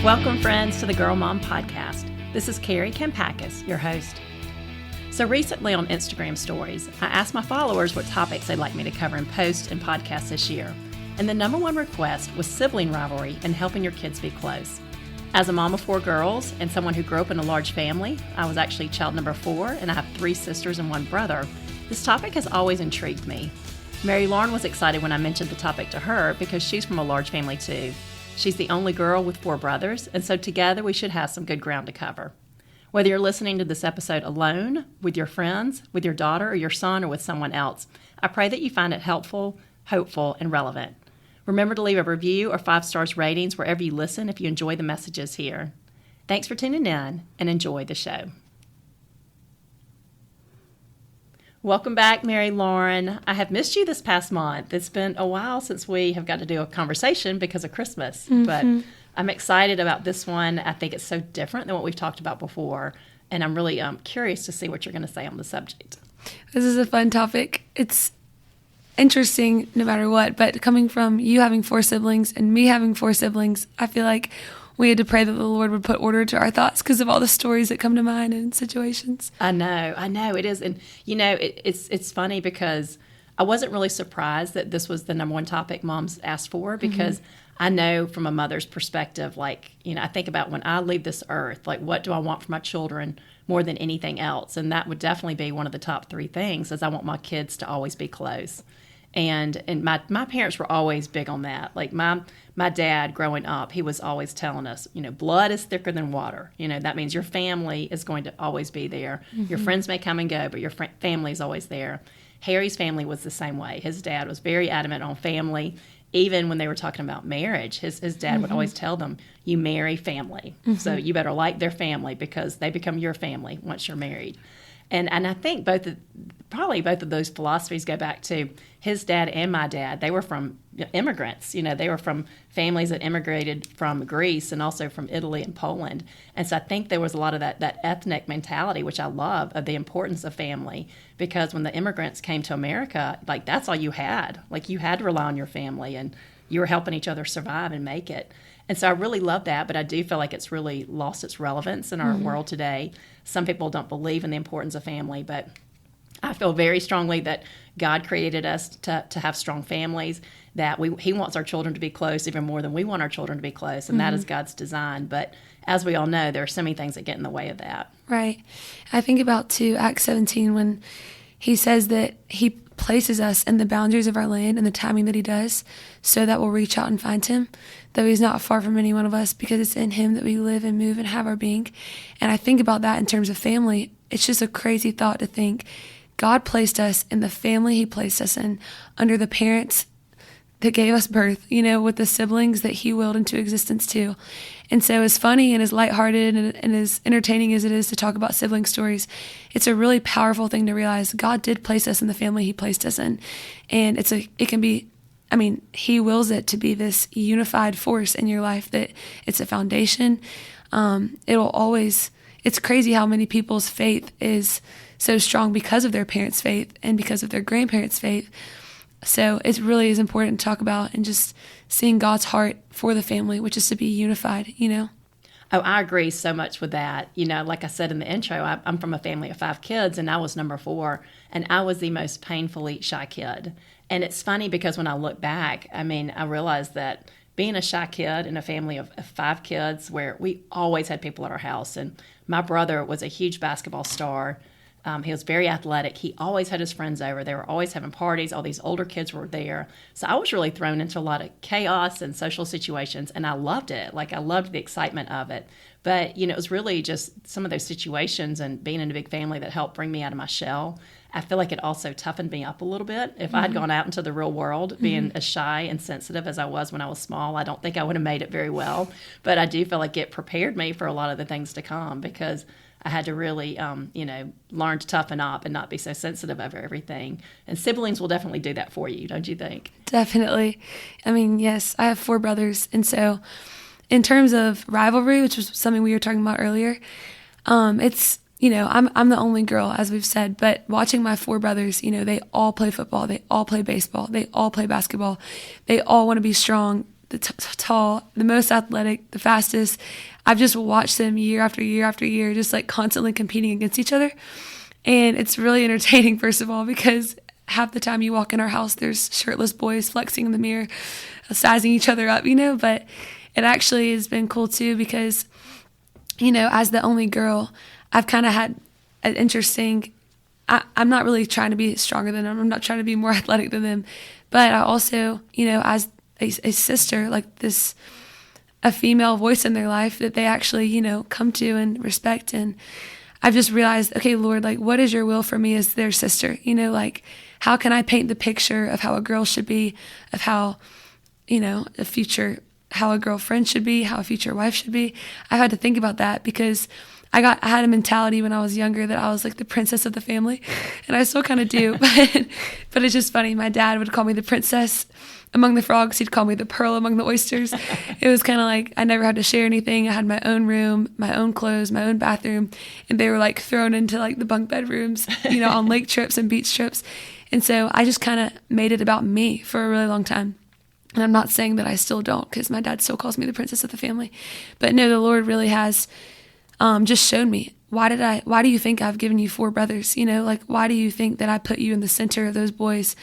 Welcome, friends, to the Girl Mom Podcast. This is Kari, your host. So recently on Instagram stories, I asked my followers what topics they'd like me to cover in posts and podcasts this year. And the number one request was sibling rivalry and helping your kids be close. As a mom of 4 girls and someone who grew up in a large family, I was actually child number 4 and I have 3 sisters and 1 brother. This topic has always intrigued me. Mary Lauren was excited when I mentioned the topic to her because she's from a large family too. She's the only girl with 4 brothers, and so together we should have some good ground to cover. Whether you're listening to this episode alone, with your friends, with your daughter or your son, or with someone else, I pray that you find it helpful, hopeful, and relevant. Remember to leave a review or 5 stars ratings wherever you listen if you enjoy the messages here. Thanks for tuning in, and enjoy the show. Welcome back, Mary Lauren. I have missed you this past month. It's been a while since we have got to do a conversation because of Christmas, but I'm excited about this one. I think it's so different than what we've talked about before, and I'm really curious to see what you're going to say on the subject. This is a fun topic. It's interesting no matter what, but coming from you having 4 siblings and me having 4 siblings, I feel like we had to pray that the Lord would put order to our thoughts because of all the stories that come to mind and situations. I know it is. And, you know, it's funny because I wasn't really surprised that this was the number one topic moms asked for because I know from a mother's perspective, like, you know, I think about when I leave this earth, like, what do I want for my children more than anything else? And that would definitely be one of the top 3 things is I want my kids to always be close. And my parents were always big on that. Like my dad growing up, he was always telling us, you know, blood is thicker than water. You know, that means your family is going to always be there. Your friends may come and go, but your family is always there. Harry's family was the same way. His dad was very adamant on family. Even when they were talking about marriage, his dad would always tell them, you marry family. So you better like their family because they become your family once you're married. And I think probably both of those philosophies go back to his dad and my dad. They were from immigrants. You know, they were from families that immigrated from Greece and also from Italy and Poland. And so I think there was a lot of that ethnic mentality, which I love, of the importance of family. Because when the immigrants came to America, like that's all you had. Like you had to rely on your family and you were helping each other survive and make it. And so I really love that, but I do feel like it's really lost its relevance in our world today. Some people don't believe in the importance of family, but I feel very strongly that God created us to have strong families, that He wants our children to be close even more than we want our children to be close, and that is God's design. But as we all know, there are so many things that get in the way of that. Right. I think about, too, Acts 17, when He says that He places us in the boundaries of our land and the timing that He does so that we'll reach out and find Him, though He's not far from any one of us because it's in Him that we live and move and have our being. And I think about that in terms of family. It's just a crazy thought to think God placed us in the family He placed us in under the parents that gave us birth, you know, with the siblings that He willed into existence too. And so as funny and as lighthearted and as entertaining as it is to talk about sibling stories, it's a really powerful thing to realize God did place us in the family He placed us in. And He wills it to be this unified force in your life, that it's a foundation. It's crazy how many people's faith is so strong because of their parents' faith and because of their grandparents' faith. So it really is important to talk about and just seeing God's heart for the family, which is to be unified, you know? Oh, I agree so much with that. You know, like I said in the intro, I'm from a family of 5 kids, and I was number 4, and I was the most painfully shy kid. And it's funny because when I look back, I realized that being a shy kid in a family of 5 kids where we always had people at our house, and my brother was a huge basketball star. He was very athletic. He always had his friends over. They were always having parties. All these older kids were there. So I was really thrown into a lot of chaos and social situations, and I loved it. Like, I loved the excitement of it. But, you know, it was really just some of those situations and being in a big family that helped bring me out of my shell. I feel like it also toughened me up a little bit. If I had gone out into the real world being as shy and sensitive as I was when I was small, I don't think I would have made it very well. But I do feel like it prepared me for a lot of the things to come because I had to really, learn to toughen up and not be so sensitive over everything. And siblings will definitely do that for you, don't you think? Definitely. I mean, yes, I have 4 brothers. And so in terms of rivalry, which was something we were talking about earlier, it's, you know, I'm the only girl, as we've said, but watching my 4 brothers, you know, they all play football, they all play baseball, they all play basketball, they all want to be strong the tall, the most athletic, the fastest. I've just watched them year after year after year, just like constantly competing against each other. And it's really entertaining, first of all, because half the time you walk in our house, there's shirtless boys flexing in the mirror, sizing each other up, but it actually has been cool too because, as the only girl, I've kind of had an interesting, I'm not really trying to be stronger than them. I'm not trying to be more athletic than them. But I also, as a sister, like a female voice in their life that they actually, come to and respect. And I've just realized, okay, Lord, like, what is your will for me as their sister? Like, how can I paint the picture of how a girl should be, of how, how a girlfriend should be, how a future wife should be? I've had to think about that because I had a mentality when I was younger that I was like the princess of the family, and I still kind of do, but it's just funny. My dad would call me the princess among the frogs. He'd call me the pearl among the oysters. It was kind of like I never had to share anything. I had my own room, my own clothes, my own bathroom, and they were like thrown into like the bunk bed rooms, on lake trips and beach trips. And so I just kind of made it about me for a really long time. And I'm not saying that I still don't, because my dad still calls me the princess of the family. But no, the Lord really has just shown me, why do you think I've given you 4 brothers? Like, why do you think that I put you in the center of those boys?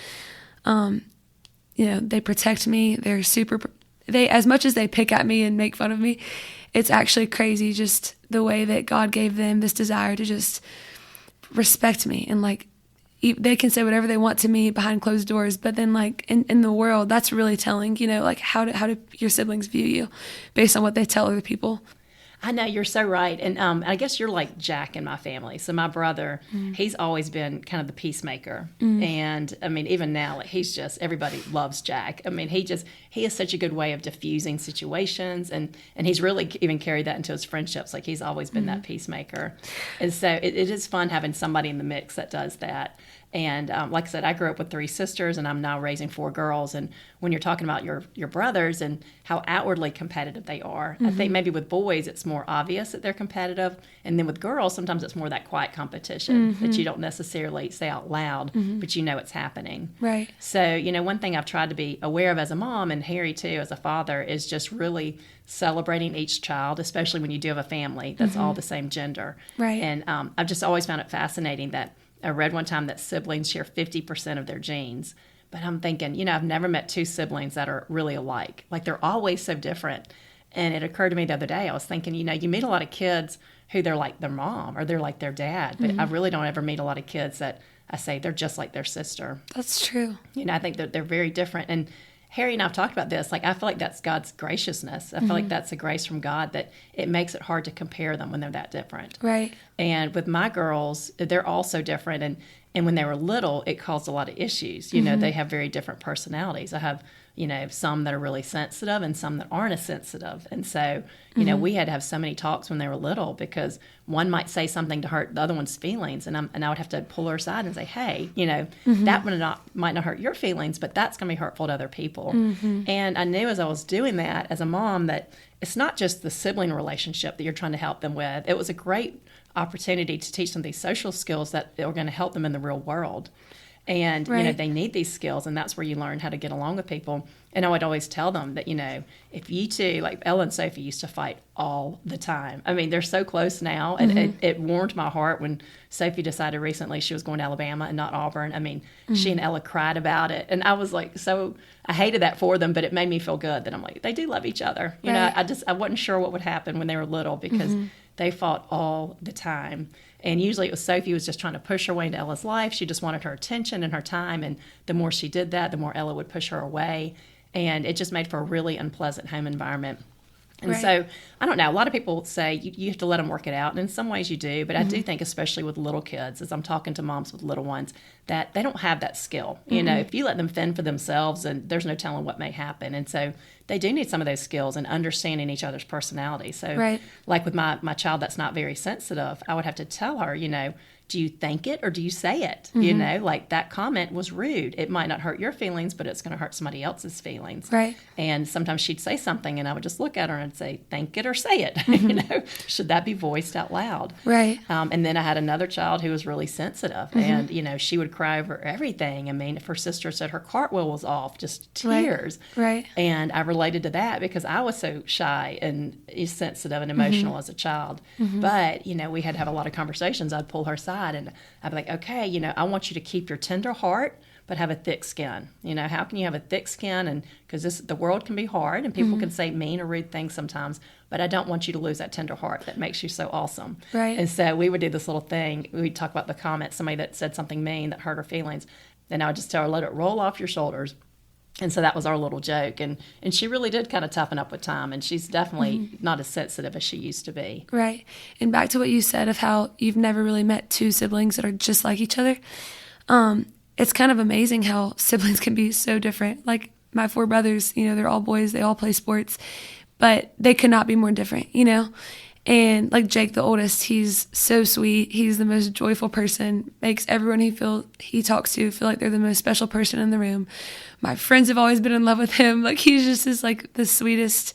They protect me. They, as much as they pick at me and make fun of me, it's actually crazy just the way that God gave them this desire to just respect me. And like, they can say whatever they want to me behind closed doors, but then like in the world, that's really telling, like how do your siblings view you based on what they tell other people? I know, you're so right. And I guess you're like Jack in my family. So my brother, he's always been kind of the peacemaker. And I mean, even now, like, everybody loves Jack. I mean, he has such a good way of diffusing situations, and he's really even carried that into his friendships. Like, he's always been that peacemaker. And so it is fun having somebody in the mix that does that. And like I said, I grew up with 3 sisters, and I'm now raising 4 girls. And when you're talking about your brothers and how outwardly competitive they are, I think maybe with boys it's more obvious that they're competitive, and then with girls sometimes it's more that quiet competition that you don't necessarily say out loud, but it's happening. Right. So one thing I've tried to be aware of as a mom, and Harry too as a father, is just really celebrating each child, especially when you do have a family that's all the same gender. Right. And I've just always found it fascinating that I read one time that siblings share 50% of their genes. But I'm thinking, I've never met 2 siblings that are really alike. Like, they're always so different. And it occurred to me the other day, I was thinking, you meet a lot of kids who they're like their mom or they're like their dad. But I really don't ever meet a lot of kids that I say they're just like their sister. That's true. I think that they're very different. And Harry and I have talked about this. Like, I feel like that's God's graciousness. I feel like that's a grace from God that it makes it hard to compare them when they're that different. Right. And with my girls, they're all so different. And when they were little, it caused a lot of issues. They have very different personalities. I have, some that are really sensitive and some that aren't as sensitive. And so, we had to have so many talks when they were little because one might say something to hurt the other one's feelings. And I would have to pull her aside and say, hey, that might not hurt your feelings, but that's going to be hurtful to other people. And I knew as I was doing that as a mom that it's not just the sibling relationship that you're trying to help them with. It was a great opportunity to teach them these social skills that are going to help them in the real world. And, they need these skills, and that's where you learn how to get along with people. And I would always tell them that, if you two, like Ella and Sophie used to fight all the time. I mean, they're so close now, and it warmed my heart when Sophie decided recently she was going to Alabama and not Auburn. I mean, she and Ella cried about it, and I was like, I hated that for them, but it made me feel good that I'm like, they do love each other. I wasn't sure what would happen when they were little because they fought all the time. And usually it was Sophie was just trying to push her way into Ella's life. She just wanted her attention and her time. And the more she did that, the more Ella would push her away. And it just made for a really unpleasant home environment. And so, I don't know, a lot of people say you have to let them work it out. And in some ways you do. But I do think, especially with little kids, as I'm talking to moms with little ones, that they don't have that skill. If you let them fend for themselves, and there's no telling what may happen. And so they do need some of those skills and understanding each other's personality. So like with my child that's not very sensitive, I would have to tell her, do you think it or do you say it? You know, like that comment was rude. It might not hurt your feelings, but it's going to hurt somebody else's feelings. Right. And sometimes she'd say something and I would just look at her and I'd say, think it or say it. You know, should that be voiced out loud? Right. And then I had another child who was really sensitive and, you know, she would cry over everything. I mean, if her sister said her cartwheel was off, just tears. Right. And I related to that because I was so shy and sensitive and emotional as a child. But, you know, we had to have a lot of conversations. I'd pull her aside and I'd be like, okay, you know, I want you to keep your tender heart, but have a thick skin. You know, how can you have a thick skin? And because the world can be hard and people can say mean or rude things sometimes, but I don't want you to lose that tender heart that makes you so awesome. Right. And so we would do this little thing. We'd talk about the comment, somebody that said something mean that hurt her feelings. Then I would just tell her, let it roll off your shoulders. And so that was our little joke. And she really did kind of toughen up with time. And she's definitely not as sensitive as she used to be. Right. And back to what you said of how you've never really met two siblings that are just like each other. It's kind of amazing how siblings can be so different. Like my 4 brothers, you know, they're all boys. They all play sports. But they could not be more different, you know. And like Jake, the oldest, he's so sweet. He's the most joyful person, makes everyone he talks to feel like they're the most special person in the room. My friends have always been in love with him. Like he's just this, like the sweetest,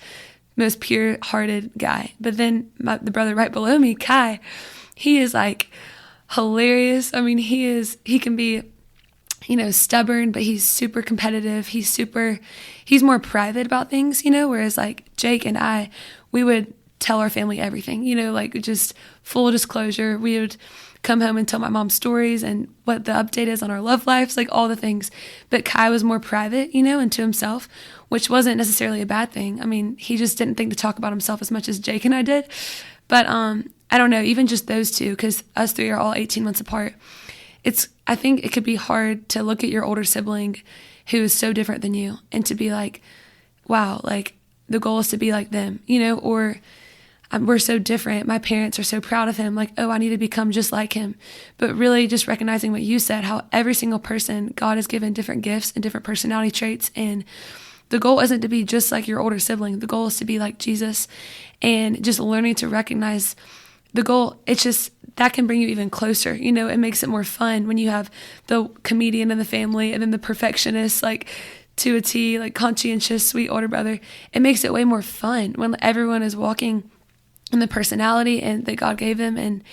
most pure-hearted guy. But then the brother right below me, Kai, he is like hilarious. I mean, he can be, you know, stubborn, but he's super competitive. He's more private about things, you know, whereas like Jake and I, we would tell our family everything, you know, like just full disclosure. We would come home and tell my mom stories and what the update is on our love lives, like all the things. But Kai was more private, you know, and to himself, which wasn't necessarily a bad thing. I mean, he just didn't think to talk about himself as much as Jake and I did. But I don't know, even just those two, because us 3 are all 18 months apart. I think it could be hard to look at your older sibling who is so different than you and to be like, wow, like the goal is to be like them, you know, or we're so different. My parents are so proud of him. Like, oh, I need to become just like him. But really just recognizing what you said, how every single person, God has given different gifts and different personality traits. And the goal isn't to be just like your older sibling. The goal is to be like Jesus, and just learning to recognize the goal. It's just that can bring you even closer. You know, it makes it more fun when you have the comedian in the family and then the perfectionist, like to a T, like conscientious, sweet older brother. It makes it way more fun when everyone is walking in the personality and that God gave them, and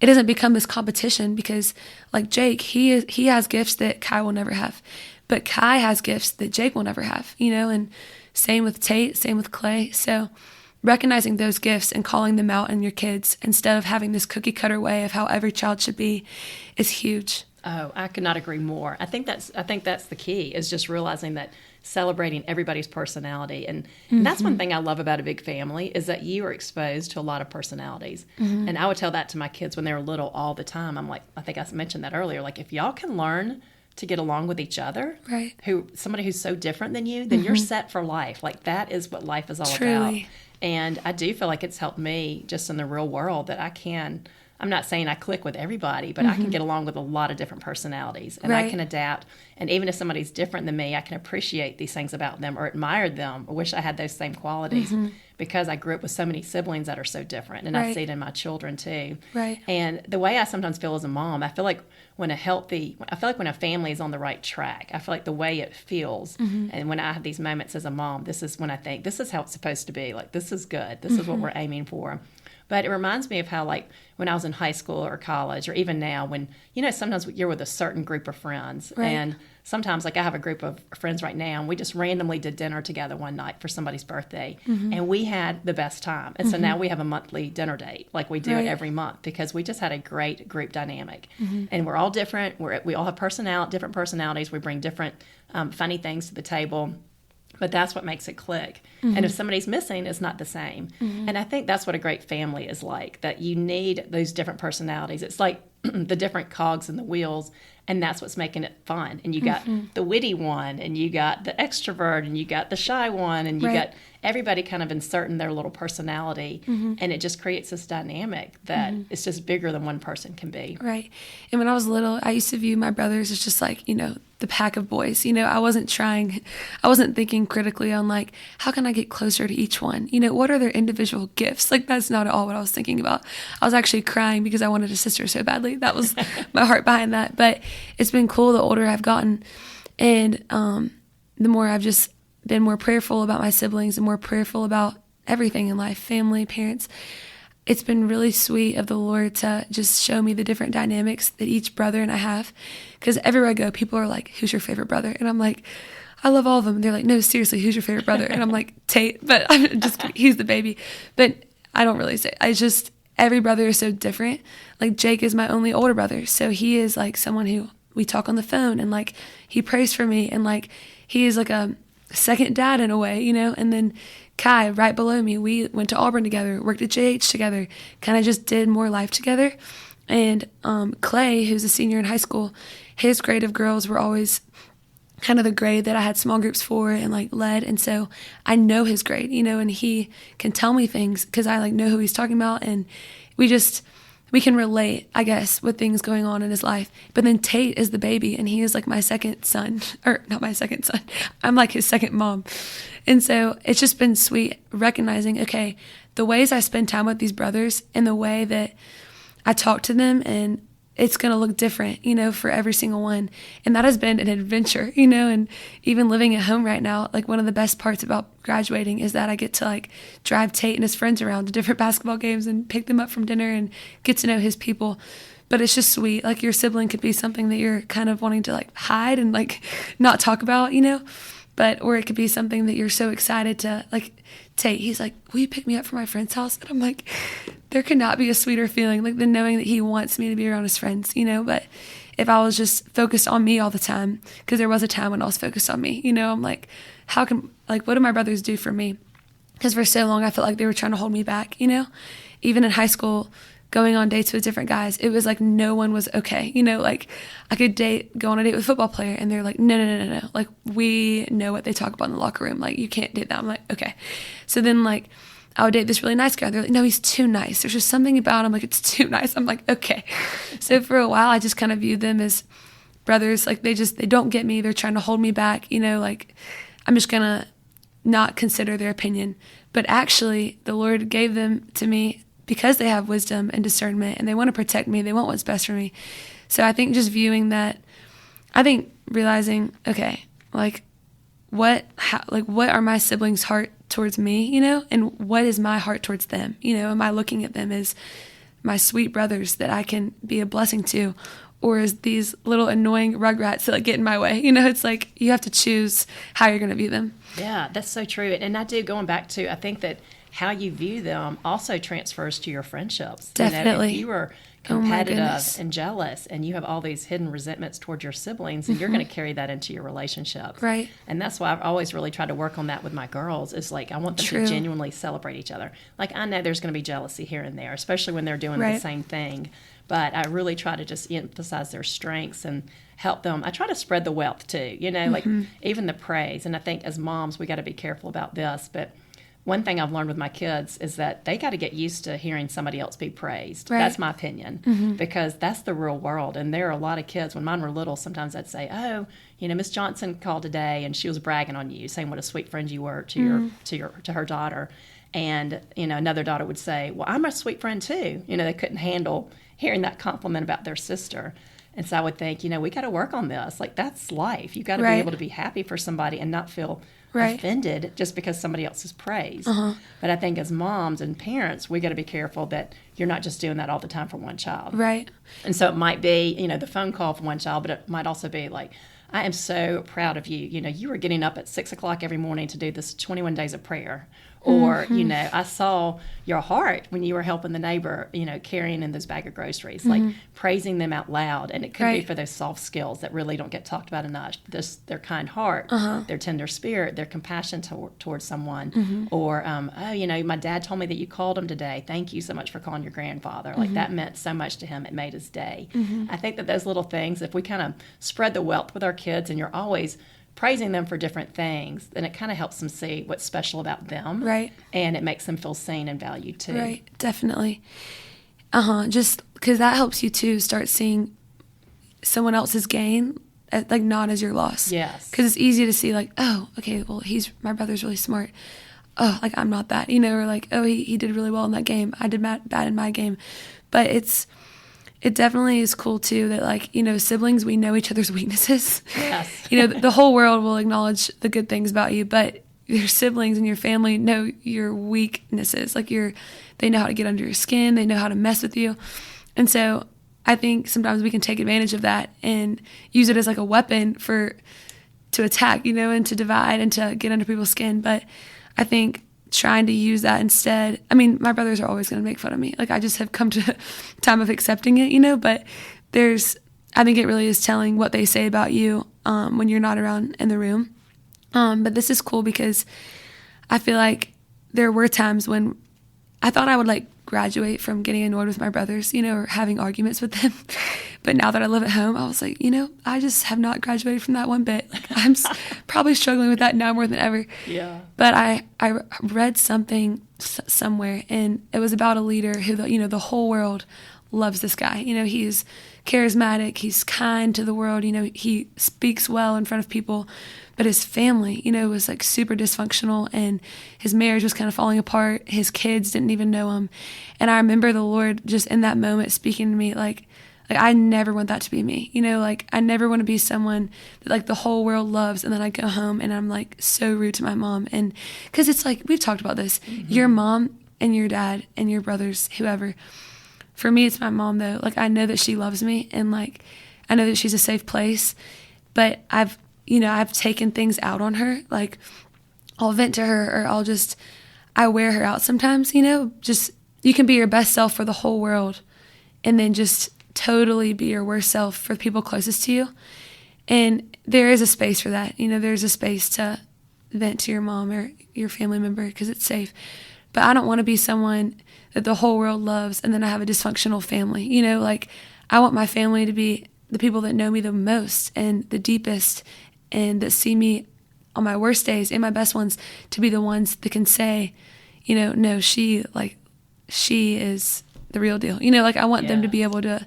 it doesn't become this competition because like Jake, he has gifts that Kai will never have, but Kai has gifts that Jake will never have, you know, and same with Tate, same with Clay. So recognizing those gifts and calling them out in your kids instead of having this cookie cutter way of how every child should be is huge. Oh, I could not agree more. I think that's the key, is just realizing that celebrating everybody's personality. And that's one thing I love about a big family, is that you are exposed to a lot of personalities. And I would tell that to my kids when they were little all the time. I'm like, I think I mentioned that earlier, like if y'all can learn to get along with each other, right? Somebody who's so different than you, then you're set for life. Like that is what life is all about. And I do feel like it's helped me just in the real world that I'm not saying I click with everybody, but I can get along with a lot of different personalities, and I can adapt. And even if somebody's different than me, I can appreciate these things about them or admire them or wish I had those same qualities because I grew up with so many siblings that are so different, and I see it in my children too. Right. And the way I sometimes feel as a mom, I feel like when a family is on the right track, I feel like the way it feels, and when I have these moments as a mom, this is when I think this is how it's supposed to be. Like this is good. This is what we're aiming for. But it reminds me of how, like, when I was in high school or college, or even now, when, you know, sometimes you're with a certain group of friends. Right. And sometimes, like, I have a group of friends right now, and we just randomly did dinner together one night for somebody's birthday. And we had the best time. And so now we have a monthly dinner date, like we do it every month, because we just had a great group dynamic. And we're all different. We all have different personalities. We bring different funny things to the table. But that's what makes it click. And if somebody's missing, it's not the same. And I think that's what a great family is like, that you need those different personalities. It's like the different cogs in the wheels, And that's what's making it fun. And you got the witty one, and you got the extrovert, and you got the shy one, and you got everybody kind of inserting their little personality. And it just creates this dynamic that it's just bigger than one person can be. Right. And when I was little, I used to view my brothers as just like, the pack of boys. I wasn't thinking critically on like, how can I get closer to each one? What are their individual gifts? Like, that's not at all what I was thinking about. I was actually crying because I wanted a sister so badly. That was my heart behind that. But it's been cool the older I've gotten, and the more I've just been more prayerful about my siblings and more prayerful about everything in life, family, parents. It's been really sweet of the Lord to just show me the different dynamics that each brother and I have. Because everywhere I go, people are like, who's your favorite brother? And I'm like, I love all of them. And they're like, no, seriously, who's your favorite brother? And I'm like, Tate. But I'm just kidding. He's the baby. But I don't really say. Every brother is so different. Like, Jake is my only older brother. So he is like someone who we talk on the phone, and like he prays for me, and like he is like a second dad in a way, And then Kai, right below me, we went to Auburn together, worked at JH together, kind of just did more life together. And Clay, who's a senior in high school, his grade of girls were always kind of the grade that I had small groups for and like led. And so I know his grade, and he can tell me things because I like know who he's talking about. And we can relate, I guess, with things going on in his life. But then Tate is the baby, and he is like my second son, or not my second son. I'm like his second mom. And so it's just been sweet recognizing, okay, the ways I spend time with these brothers and the way that I talk to them, and it's going to look different, for every single one. And that has been an adventure, and even living at home right now, like one of the best parts about graduating is that I get to like drive Tate and his friends around to different basketball games and pick them up from dinner and get to know his people. But it's just sweet. Like, your sibling could be something that you're kind of wanting to like hide and like not talk about, or it could be something that you're so excited to like. Tate, he's like, will you pick me up from my friend's house? And I'm like, there could not be a sweeter feeling like than knowing that he wants me to be around his friends, But if I was just focused on me all the time, because there was a time when I was focused on me, I'm like, what do my brothers do for me? Because for so long I felt like they were trying to hold me back, Even in high school, going on dates with different guys, it was like no one was okay. Like I could go on a date with a football player, and they're like, no. Like, we know what they talk about in the locker room. Like, you can't do that. I'm like, okay. So then like I would date this really nice guy. They're like, no, he's too nice. There's just something about him. Like, it's too nice. I'm like, okay. So for a while, I just kind of viewed them as brothers. Like, they don't get me. They're trying to hold me back. Like, I'm just going to not consider their opinion. But actually, the Lord gave them to me because they have wisdom and discernment, and they want to protect me. They want what's best for me. So I think just viewing that, realizing, okay, what are my siblings' heart towards me, and what is my heart towards them? Am I looking at them as my sweet brothers that I can be a blessing to, or as these little annoying rugrats that get in my way? It's like you have to choose how you're going to view them. Yeah, that's so true. And I do, going back to, I think that how you view them also transfers to your friendships. Definitely. If you are competitive and jealous, and you have all these hidden resentments towards your siblings, and you're going to carry that into your relationship. Right. And that's why I've always really tried to work on that with my girls, is like, I want them to genuinely celebrate each other. Like, I know there's going to be jealousy here and there, especially when they're doing the same thing. But I really try to just emphasize their strengths and help them. I try to spread the wealth too, like even the praise. And I think as moms, we got to be careful about this. But one thing I've learned with my kids is that they got to get used to hearing somebody else be praised. Right. That's my opinion, because that's the real world. And there are a lot of kids, when mine were little, sometimes I'd say, oh, Miss Johnson called today and she was bragging on you, saying what a sweet friend you were to her daughter. And, another daughter would say, well, I'm a sweet friend too. They couldn't handle hearing that compliment about their sister. And so I would think, we got to work on this. Like, that's life. You got to be able to be happy for somebody and not feel offended just because somebody else is praised. But I think as moms and parents, we got to be careful that you're not just doing that all the time for one child. Right. And so it might be, the phone call for one child, but it might also be like, I am so proud of you. You were getting up at 6 o'clock every morning to do this 21 days of prayer. Or, I saw your heart when you were helping the neighbor, carrying in those bag of groceries, like praising them out loud. And it could be for those soft skills that really don't get talked about enough. Their kind heart, their tender spirit, their compassion towards someone, or oh, my dad told me that you called him today. Thank you so much for calling your grandfather. Like that meant so much to him. It made his day. I think that those little things, if we kind of spread the wealth with our kids, and you're always praising them for different things, then it kind of helps them see what's special about them. Right. And it makes them feel seen and valued too. Right. Definitely. Just because that helps you to start seeing someone else's gain, like not as your loss. Yes. Because it's easy to see like, oh, okay, well, my brother's really smart. Oh, like I'm not that, or like, oh, he did really well in that game. I did bad in my game. But it definitely is cool too that like, siblings, we know each other's weaknesses. Yes. The whole world will acknowledge the good things about you, but your siblings and your family know your weaknesses. Like they know how to get under your skin. They know how to mess with you. And so I think sometimes we can take advantage of that and use it as like a weapon to attack, and to divide and to get under people's skin. But I think trying to use that instead, my brothers are always going to make fun of me. Like I just have come to a time of accepting it, but I think it really is telling what they say about you when you're not around in the room. But this is cool because I feel like there were times when I thought I would like graduate from getting annoyed with my brothers, or having arguments with them. But now that I live at home, I was like, I just have not graduated from that one bit. Like I'm probably struggling with that now more than ever. Yeah. But I read something somewhere, and it was about a leader who, the whole world loves this guy. He's charismatic, he's kind to the world, he speaks well in front of people. But his family, was like super dysfunctional, and his marriage was kind of falling apart. His kids didn't even know him. And I remember the Lord just in that moment speaking to me like I never want that to be me. Like I never want to be someone that like the whole world loves, and then I go home and I'm like so rude to my mom. And because it's like, we've talked about this, your mom and your dad and your brothers, whoever. For me, it's my mom though. Like I know that she loves me, and like I know that she's a safe place, but I've taken things out on her. Like I'll vent to her, or I wear her out sometimes, just you can be your best self for the whole world and then just totally be your worst self for the people closest to you. And there is a space for that. There's a space to vent to your mom or your family member because it's safe. But I don't want to be someone that the whole world loves and then I have a dysfunctional family. Like I want my family to be the people that know me the most and the deepest, and that see me on my worst days and my best ones, to be the ones that can say, no, she is the real deal. Like I want them to be able to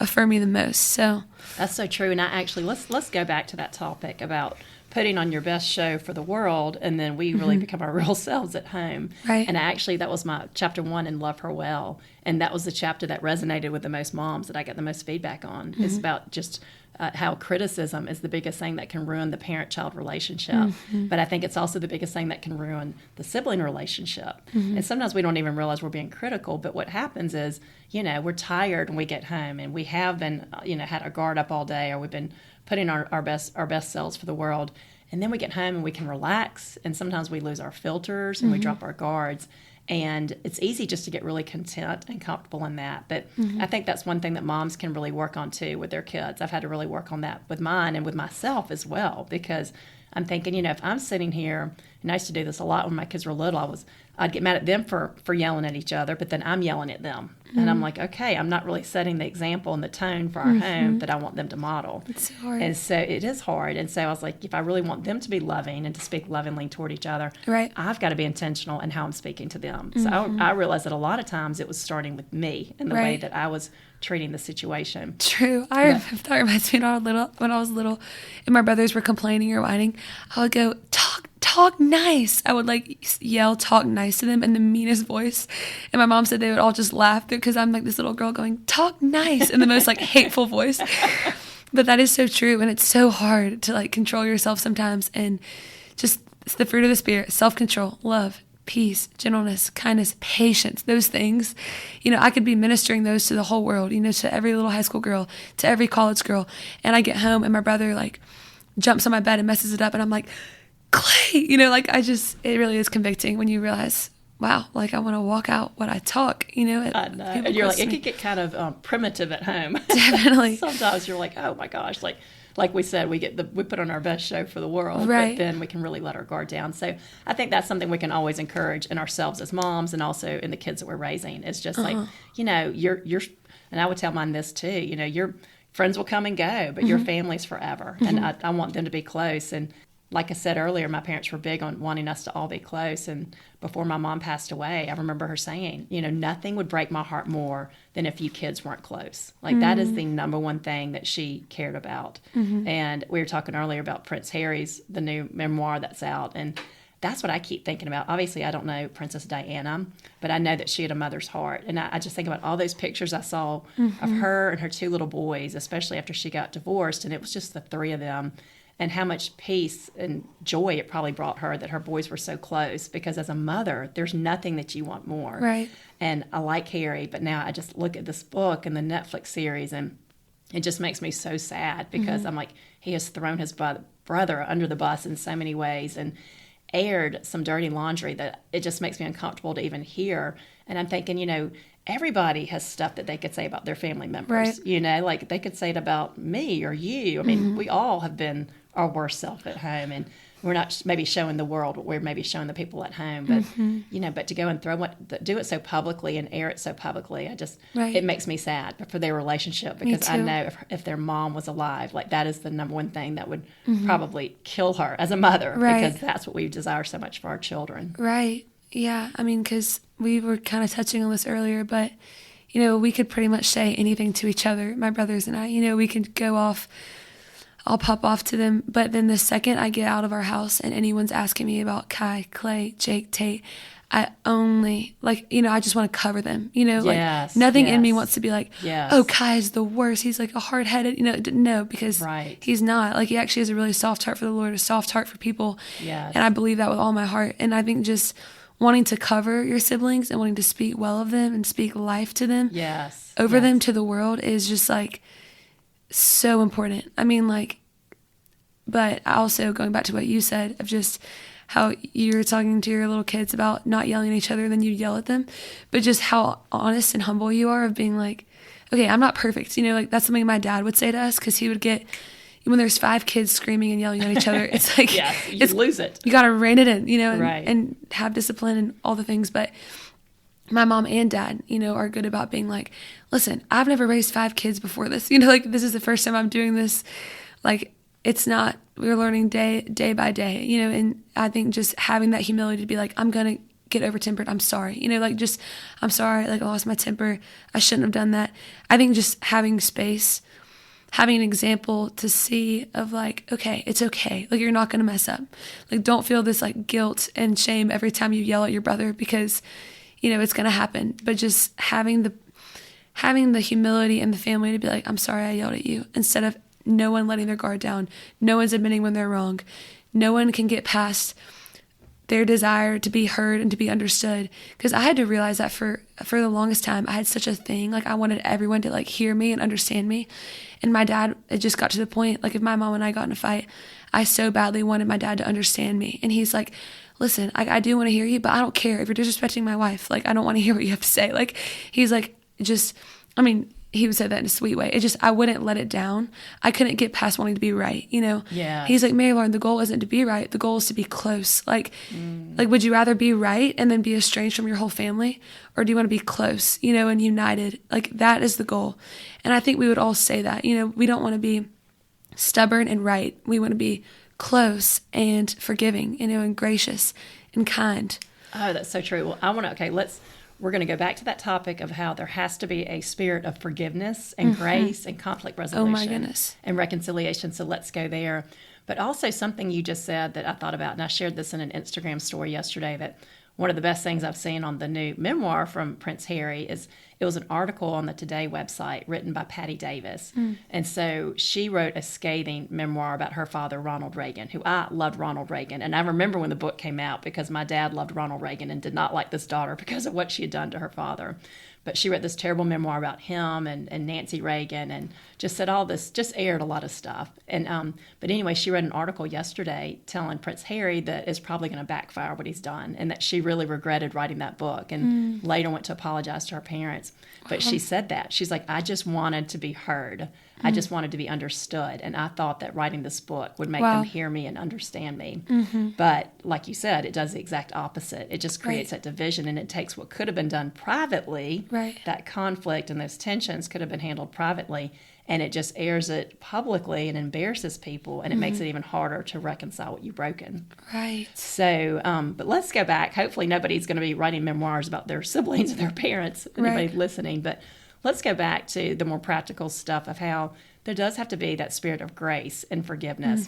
affirm me the most. So that's so true. And I actually, let's go back to that topic about putting on your best show for the world, and then we really become our real selves at home. Right. And actually, that was my chapter 1 in Love Her Well, and that was the chapter that resonated with the most moms, that I got the most feedback on. It's about just how criticism is the biggest thing that can ruin the parent-child relationship. But I think it's also the biggest thing that can ruin the sibling relationship. And sometimes we don't even realize we're being critical, but what happens is, we're tired when we get home, and we have been, had our guard up all day, or we've been putting our best selves for the world. And then we get home and we can relax, and sometimes we lose our filters and we drop our guards. And it's easy just to get really content and comfortable in that. But I think that's one thing that moms can really work on too with their kids. I've had to really work on that with mine and with myself as well, because I'm thinking, if I'm sitting here, and I used to do this a lot when my kids were little, I'd get mad at them for yelling at each other, but then I'm yelling at them. And I'm like, okay, I'm not really setting the example and the tone for our home that I want them to model. It's so hard. And so it is hard. And so I was like, if I really want them to be loving and to speak lovingly toward each other, right, I've got to be intentional in how I'm speaking to them. So I realized that a lot of times it was starting with me and the way that I was treating the situation. True. That reminds me when I was little and my brothers were complaining or whining, I would go, talk nice. I would yell, talk nice to them in the meanest voice. And my mom said they would all just laugh because I'm like this little girl going, talk nice, in the most hateful voice. But that is so true. And it's so hard to control yourself sometimes. And just, it's the fruit of the Spirit, self-control, love, peace, gentleness, kindness, patience, those things. I could be ministering those to the whole world, to every little high school girl, to every college girl. And I get home and my brother jumps on my bed and messes it up. And I'm like, Clay, it really is convicting when you realize, wow, I want to walk out what I talk, I know. And you're it could get kind of primitive at home. Definitely. Sometimes you're like, oh my gosh, like we said, we put on our best show for the world, right. But then we can really let our guard down. So I think that's something we can always encourage in ourselves as moms and also in the kids that we're raising. It's just like, you're, and I would tell mine this too, your friends will come and go, but your family's forever. And I want them to be close. And like I said earlier, my parents were big on wanting us to all be close. And before my mom passed away, I remember her saying, nothing would break my heart more than if you kids weren't close. Like that is the number one thing that she cared about. And we were talking earlier about Prince Harry's, the new memoir that's out. And that's what I keep thinking about. Obviously, I don't know Princess Diana, but I know that she had a mother's heart. And I just think about all those pictures I saw of her and her two little boys, especially after she got divorced. And it was just the three of them. And how much peace and joy it probably brought her that her boys were so close. Because as a mother, there's nothing that you want more. Right. And I like Harry, but now I just look at this book and the Netflix series, and it just makes me so sad because I'm like, he has thrown his brother under the bus in so many ways and aired some dirty laundry that it just makes me uncomfortable to even hear. And I'm thinking, everybody has stuff that they could say about their family members. Right. Like they could say it about me or you. I mean, we all have been our worst self at home, and we're not maybe showing the world what we're maybe showing the people at home. But but to go and do it so publicly and air it so publicly, it makes me sad for their relationship, because I know if their mom was alive, like that is the number one thing that would probably kill her as a mother, because that's what we desire so much for our children. Right. Yeah. I mean, because we were kind of touching on this earlier, but we could pretty much say anything to each other, my brothers and I. We could go off. I'll pop off to them. But then the second I get out of our house and anyone's asking me about Kai, Clay, Jake, Tate, I only, I just want to cover them. Nothing in me wants to be like, oh, Kai is the worst. He's like a hard-headed, no, because he's not. Like, he actually has a really soft heart for the Lord, a soft heart for people. Yes. And I believe that with all my heart. And I think just wanting to cover your siblings and wanting to speak well of them and speak life to them over them to the world is just so important. I mean, but also going back to what you said of just how you were talking to your little kids about not yelling at each other and then you yell at them, but just how honest and humble you are of being like, okay, I'm not perfect. That's something my dad would say to us, because he would get, when there's 5 kids screaming and yelling at each other, it's like, you lose it. You got to rein it in, and have discipline and all the things. But my mom and dad, are good about being like, listen, I've never raised 5 kids before this. This is the first time I'm doing this. It's not, we're learning day by day, and I think just having that humility to be like, I'm going to get over tempered. I'm sorry. I'm sorry. I lost my temper. I shouldn't have done that. I think just having space, having an example to see of okay, it's okay. You're not going to mess up. Don't feel this guilt and shame every time you yell at your brother, because it's going to happen. But just having the humility and the family to be like, I'm sorry I yelled at you, instead of no one letting their guard down. No one's admitting when they're wrong. No one can get past their desire to be heard and to be understood. Because I had to realize that for the longest time, I had such a thing. I wanted everyone to hear me and understand me. And my dad, it just got to the point, if my mom and I got in a fight, I so badly wanted my dad to understand me. And he's like, listen, I do want to hear you, but I don't care if you're disrespecting my wife. I don't want to hear what you have to say. He's like, he would say that in a sweet way. I wouldn't let it down. I couldn't get past wanting to be right, Yeah. He's like, Mary Lauren, the goal isn't to be right. The goal is to be close. Would you rather be right and then be estranged from your whole family? Or do you want to be close, and united? That is the goal. And I think we would all say that, we don't want to be stubborn and right. We want to be close and forgiving, and gracious and kind. Oh, that's so true. Well, we're going to go back to that topic of how there has to be a spirit of forgiveness and grace and conflict resolution. Oh, my goodness. And reconciliation. So let's go there. But also something you just said that I thought about, and I shared this in an Instagram story yesterday, that one of the best things I've seen on the new memoir from Prince Harry is it was an article on the Today website written by Patty Davis. And so she wrote a scathing memoir about her father, Ronald Reagan, who I loved Ronald Reagan. And I remember when the book came out, because my dad loved Ronald Reagan and did not like this daughter because of what she had done to her father. But she wrote this terrible memoir about him and Nancy Reagan, and just said all this, just aired a lot of stuff. And but anyway, she read an article yesterday telling Prince Harry that it's probably going to backfire what he's done, and that she really regretted writing that book, and later went to apologize to her parents. parents. But she said that. She's like, I just wanted to be heard. I just wanted to be understood. And I thought that writing this book would make them hear me and understand me. But like you said, it does the exact opposite. It just creates that division, and it takes what could have been done privately, that conflict and those tensions could have been handled privately, and it just airs it publicly and embarrasses people, and it makes it even harder to reconcile what you've broken. Right. So, but let's go back. Hopefully nobody's going to be writing memoirs about their siblings and their parents, anybody listening, but let's go back to the more practical stuff of how there does have to be that spirit of grace and forgiveness.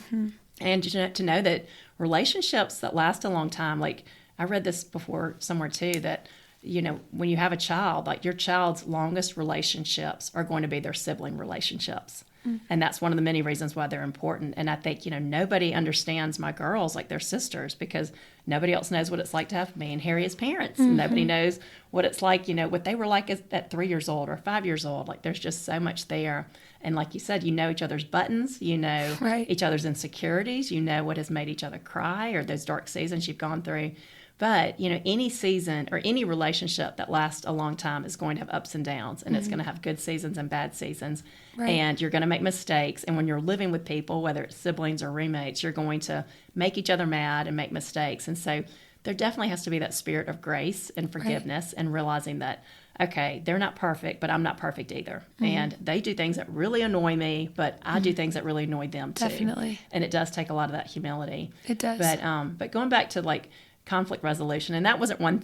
And to know that relationships that last a long time, like I read this before somewhere too, that when you have a child, like your child's longest relationships are going to be their sibling relationships. And that's one of the many reasons why they're important. And I think, nobody understands my girls like their sisters, because nobody else knows what it's like to have me and Harry as parents. And nobody knows what it's like, what they were like at 3 years old or 5 years old. Like there's just so much there. And like you said, each other's buttons, each other's insecurities, what has made each other cry or those dark seasons you've gone through. But, any season or any relationship that lasts a long time is going to have ups and downs, and it's going to have good seasons and bad seasons. And you're going to make mistakes. And when you're living with people, whether it's siblings or roommates, you're going to make each other mad and make mistakes. And so there definitely has to be that spirit of grace and forgiveness and realizing that, okay, they're not perfect, but I'm not perfect either. And they do things that really annoy me, but I do things that really annoy them too. Definitely. And it does take a lot of that humility. It does. But going back to conflict resolution, and that's one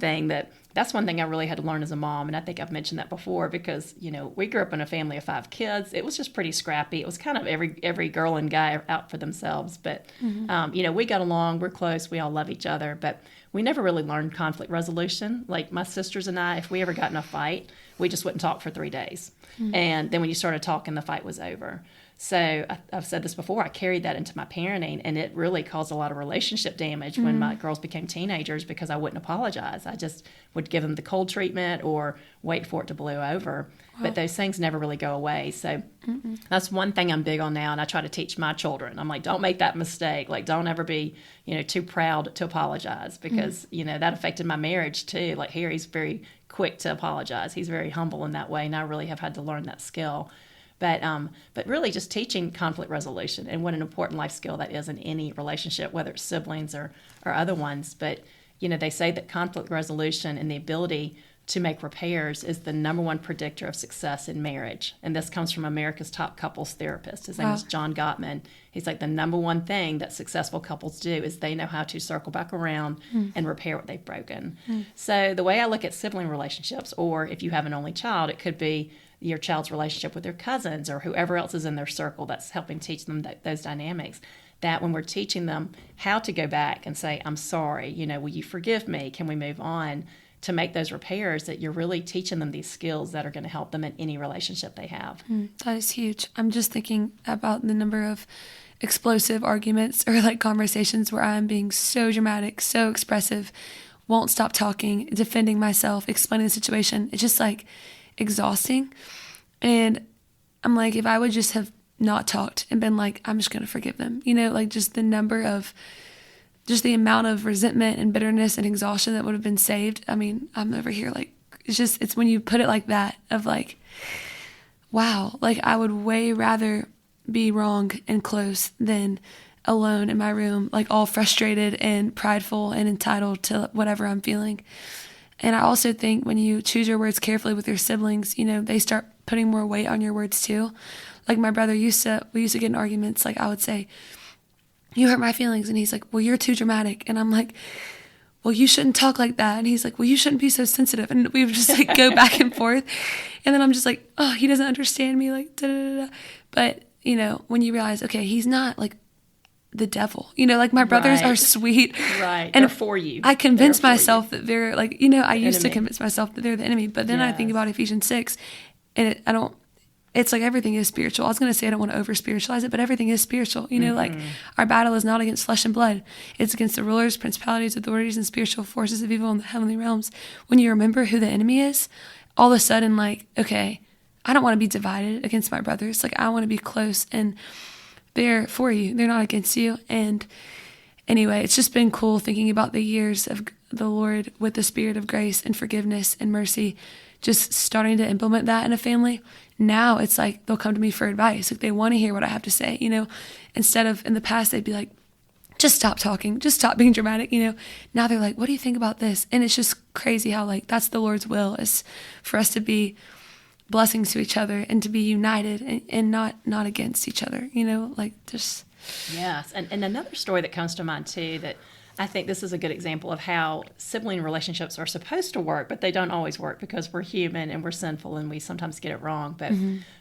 thing I really had to learn as a mom, and I think I've mentioned that before, because we grew up in a family of 5 kids. It was just pretty scrappy. It was kind of every girl and guy out for themselves, but we got along, we're close, we all love each other, but we never really learned conflict resolution. Like my sisters and I, if we ever got in a fight, we just wouldn't talk for 3 days, and then when you started talking, the fight was over. So I've said this before, I carried that into my parenting, and it really caused a lot of relationship damage when my girls became teenagers, because I wouldn't apologize. I just would give them the cold treatment or wait for it to blow over. Wow. But those things never really go away. So that's one thing I'm big on now, and I try to teach my children. I'm like, don't make that mistake. Like, don't ever be, too proud to apologize, because, that affected my marriage too. Like Harry's very quick to apologize. He's very humble in that way, and I really have had to learn that skill. But really just teaching conflict resolution, and what an important life skill that is in any relationship, whether it's siblings or other ones. But, they say that conflict resolution and the ability to make repairs is the number one predictor of success in marriage. And this comes from America's top couples therapist. His name is John Gottman. He's like, the number one thing that successful couples do is they know how to circle back around and repair what they've broken. So the way I look at sibling relationships, or if you have an only child, it could be your child's relationship with their cousins or whoever else is in their circle that's helping teach them those dynamics, that when we're teaching them how to go back and say, I'm sorry, will you forgive me? Can we move on? To make those repairs, that you're really teaching them these skills that are going to help them in any relationship they have. That is huge. I'm just thinking about the number of explosive arguments or conversations where I'm being so dramatic, so expressive, won't stop talking, defending myself, explaining the situation. It's just exhausting. And I'm like, if I would just have not talked and been like, I'm just going to forgive them, just the amount of resentment and bitterness and exhaustion that would have been saved. I mean, I'm over here it's when you put it like that, of wow, I would way rather be wrong and close than alone in my room, all frustrated and prideful and entitled to whatever I'm feeling. And I also think when you choose your words carefully with your siblings, they start putting more weight on your words too. Like my brother we used to get in arguments. I would say, you hurt my feelings. And he's like, well, you're too dramatic. And I'm like, well, you shouldn't talk like that. And he's like, well, you shouldn't be so sensitive. And we would just go back and forth. And then I'm just like, oh, he doesn't understand me. Da-da-da-da. But, when you realize, okay, he's not the devil, my brothers are sweet. Right. And they're for you. I convinced myself that they're I used to convince myself that they're the enemy. But then I think about Ephesians 6 and it's everything is spiritual. I was going to say I don't want to over spiritualize it, but everything is spiritual. Our battle is not against flesh and blood. It's against the rulers, principalities, authorities, and spiritual forces of evil in the heavenly realms. When you remember who the enemy is, all of a sudden, okay, I don't want to be divided against my brothers. I want to be close, and they're for you. They're not against you. And anyway, it's just been cool thinking about the years of the Lord with the spirit of grace and forgiveness and mercy, just starting to implement that in a family. Now it's like they'll come to me for advice. Like they want to hear what I have to say, instead of in the past, they'd be like, just stop talking, just stop being dramatic, Now they're like, what do you think about this? And it's just crazy how like that's the Lord's will, is for us to be blessings to each other and to be united and not against each other, like just. Yes. And another story that comes to mind too, that I think this is a good example of how sibling relationships are supposed to work, but they don't always work because we're human and we're sinful and we sometimes get it wrong. But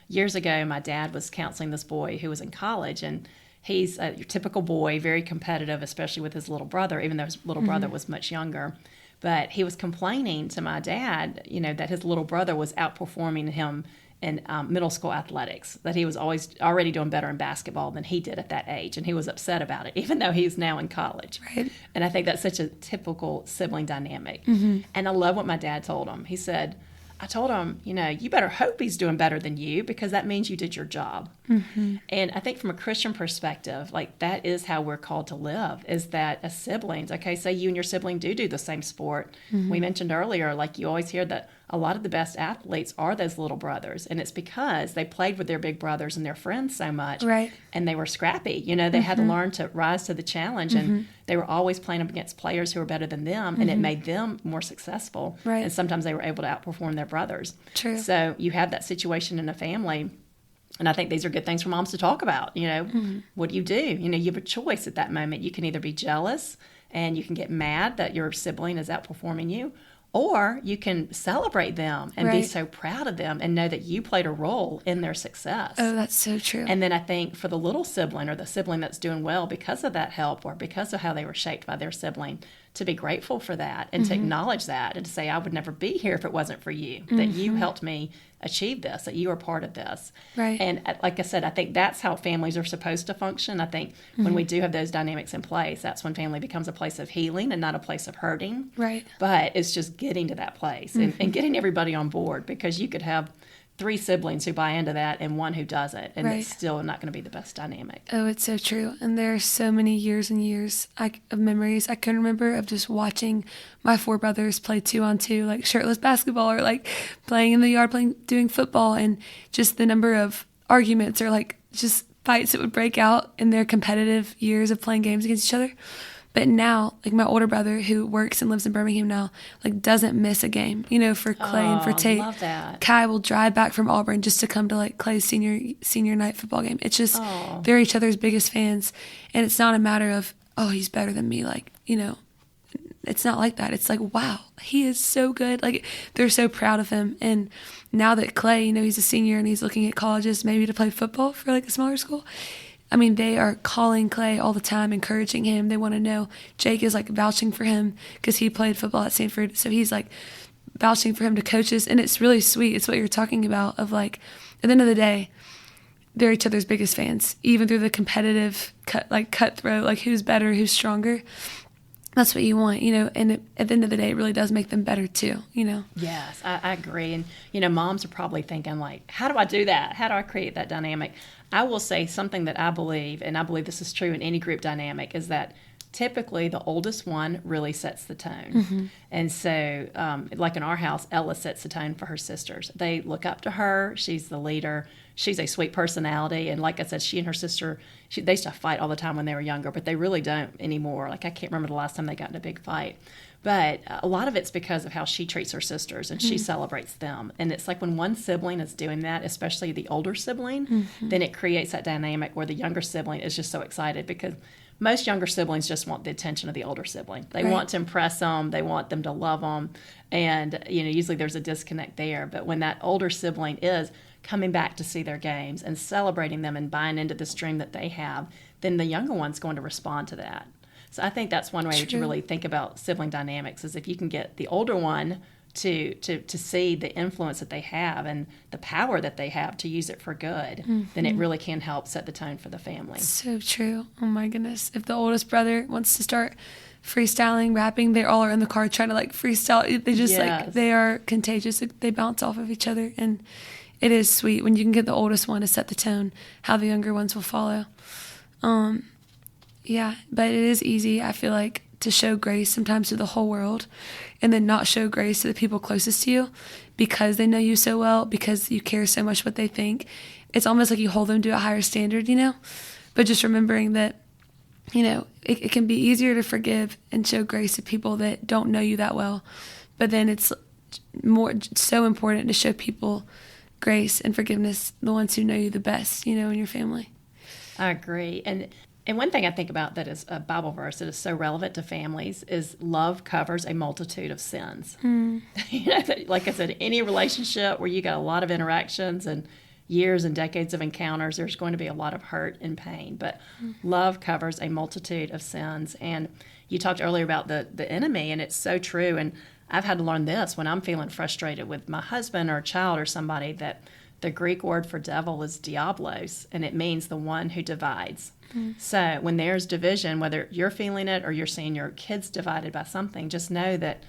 years ago, my dad was counseling this boy who was in college, and he's a typical boy, very competitive, especially with his little brother, even though his little brother was much younger. But he was complaining to my dad, that his little brother was outperforming him in middle school athletics, that he was already doing better in basketball than he did at that age. And he was upset about it, even though he's now in college. Right. And I think that's such a typical sibling dynamic. And I love what my dad told him. He said, I told him, you better hope he's doing better than you, because that means you did your job. And I think from a Christian perspective, like that is how we're called to live, is that as siblings, okay, say you and your sibling do the same sport. We mentioned earlier, like you always hear that a lot of the best athletes are those little brothers. And it's because they played with their big brothers and their friends so much. Right. And they were scrappy. They had to learn to rise to the challenge. And they were always playing up against players who were better than them. And it made them more successful. Right. And sometimes they were able to outperform their brothers. True. So you have that situation in a family. And I think these are good things for moms to talk about. What do? You have a choice at that moment. You can either be jealous and you can get mad that your sibling is outperforming you, or you can celebrate them and be so proud of them and know that you played a role in their success. Oh, that's so true. And then I think for the little sibling or the sibling that's doing well because of that help or because of how they were shaped by their sibling, to be grateful for that and to acknowledge that and to say, I would never be here if it wasn't for you, that you helped me achieve this, that you are part of this. Right. And like I said, I think that's how families are supposed to function. I think when we do have those dynamics in place, that's when family becomes a place of healing and not a place of hurting. Right. But it's just getting to that place and getting everybody on board, because you could have 3 siblings who buy into that and 1 who doesn't, and it's still not going to be the best dynamic. Oh, it's so true. And there are so many years and years of memories I can remember of just watching my 4 brothers play 2-on-2, like shirtless basketball, or like playing in the yard, doing football, and just the number of arguments or like just fights that would break out in their competitive years of playing games against each other. But now, like my older brother who works and lives in Birmingham now, like doesn't miss a game, for Clay and for Tate. Love that. Kai will drive back from Auburn just to come to like Clay's senior night football game. It's just, they're each other's biggest fans. And it's not a matter of, oh, he's better than me. Like, it's not like that. It's like, wow, he is so good. Like they're so proud of him. And now that Clay, he's a senior and he's looking at colleges maybe to play football for like a smaller school, I mean, they are calling Clay all the time, encouraging him. They want to know. Jake is like vouching for him because he played football at Stanford. So he's like vouching for him to coaches. And it's really sweet. It's what you're talking about of like, at the end of the day, they're each other's biggest fans, even through the competitive, cutthroat, like who's better, who's stronger. That's what you want, and at the end of the day, it really does make them better too, Yes, I agree. And, moms are probably thinking like, how do I do that? How do I create that dynamic? I will say something that I believe, and I believe this is true in any group dynamic, is that typically the oldest one really sets the tone. And so, like in our house, Ella sets the tone for her sisters. They look up to her. She's the leader. She's a sweet personality. And like I said, she and her sister, they used to fight all the time when they were younger, but they really don't anymore. Like I can't remember the last time they got in a big fight. But a lot of it's because of how she treats her sisters and she celebrates them. And it's like when one sibling is doing that, especially the older sibling, then it creates that dynamic where the younger sibling is just so excited, because most younger siblings just want the attention of the older sibling. They want to impress them. They want them to love them. And, usually there's a disconnect there. But when that older sibling is coming back to see their games and celebrating them and buying into this dream that they have, then the younger one's going to respond to that. So I think that's one way to really think about sibling dynamics, is if you can get the older one to see the influence that they have and the power that they have to use it for good, then it really can help set the tone for the family. So true. Oh my goodness. If the oldest brother wants to start freestyling, rapping, they all are in the car trying to like freestyle. They just they are contagious. They bounce off of each other, and it is sweet when you can get the oldest one to set the tone, how the younger ones will follow. Yeah, but it is easy, I feel like, to show grace sometimes to the whole world and then not show grace to the people closest to you, because they know you so well, because you care so much what they think. It's almost like you hold them to a higher standard, but just remembering that, it can be easier to forgive and show grace to people that don't know you that well. But then it's so important to show people grace and forgiveness, the ones who know you the best, in your family. I agree. And one thing I think about that is a Bible verse that is so relevant to families is love covers a multitude of sins. Like I said, any relationship where you got a lot of interactions and years and decades of encounters, there's going to be a lot of hurt and pain. But love covers a multitude of sins. And you talked earlier about the enemy, and it's so true. And I've had to learn this when I'm feeling frustrated with my husband or a child or somebody, that the Greek word for devil is diablos, and it means the one who divides. So when there's division, whether you're feeling it or you're seeing your kids divided by something, just know that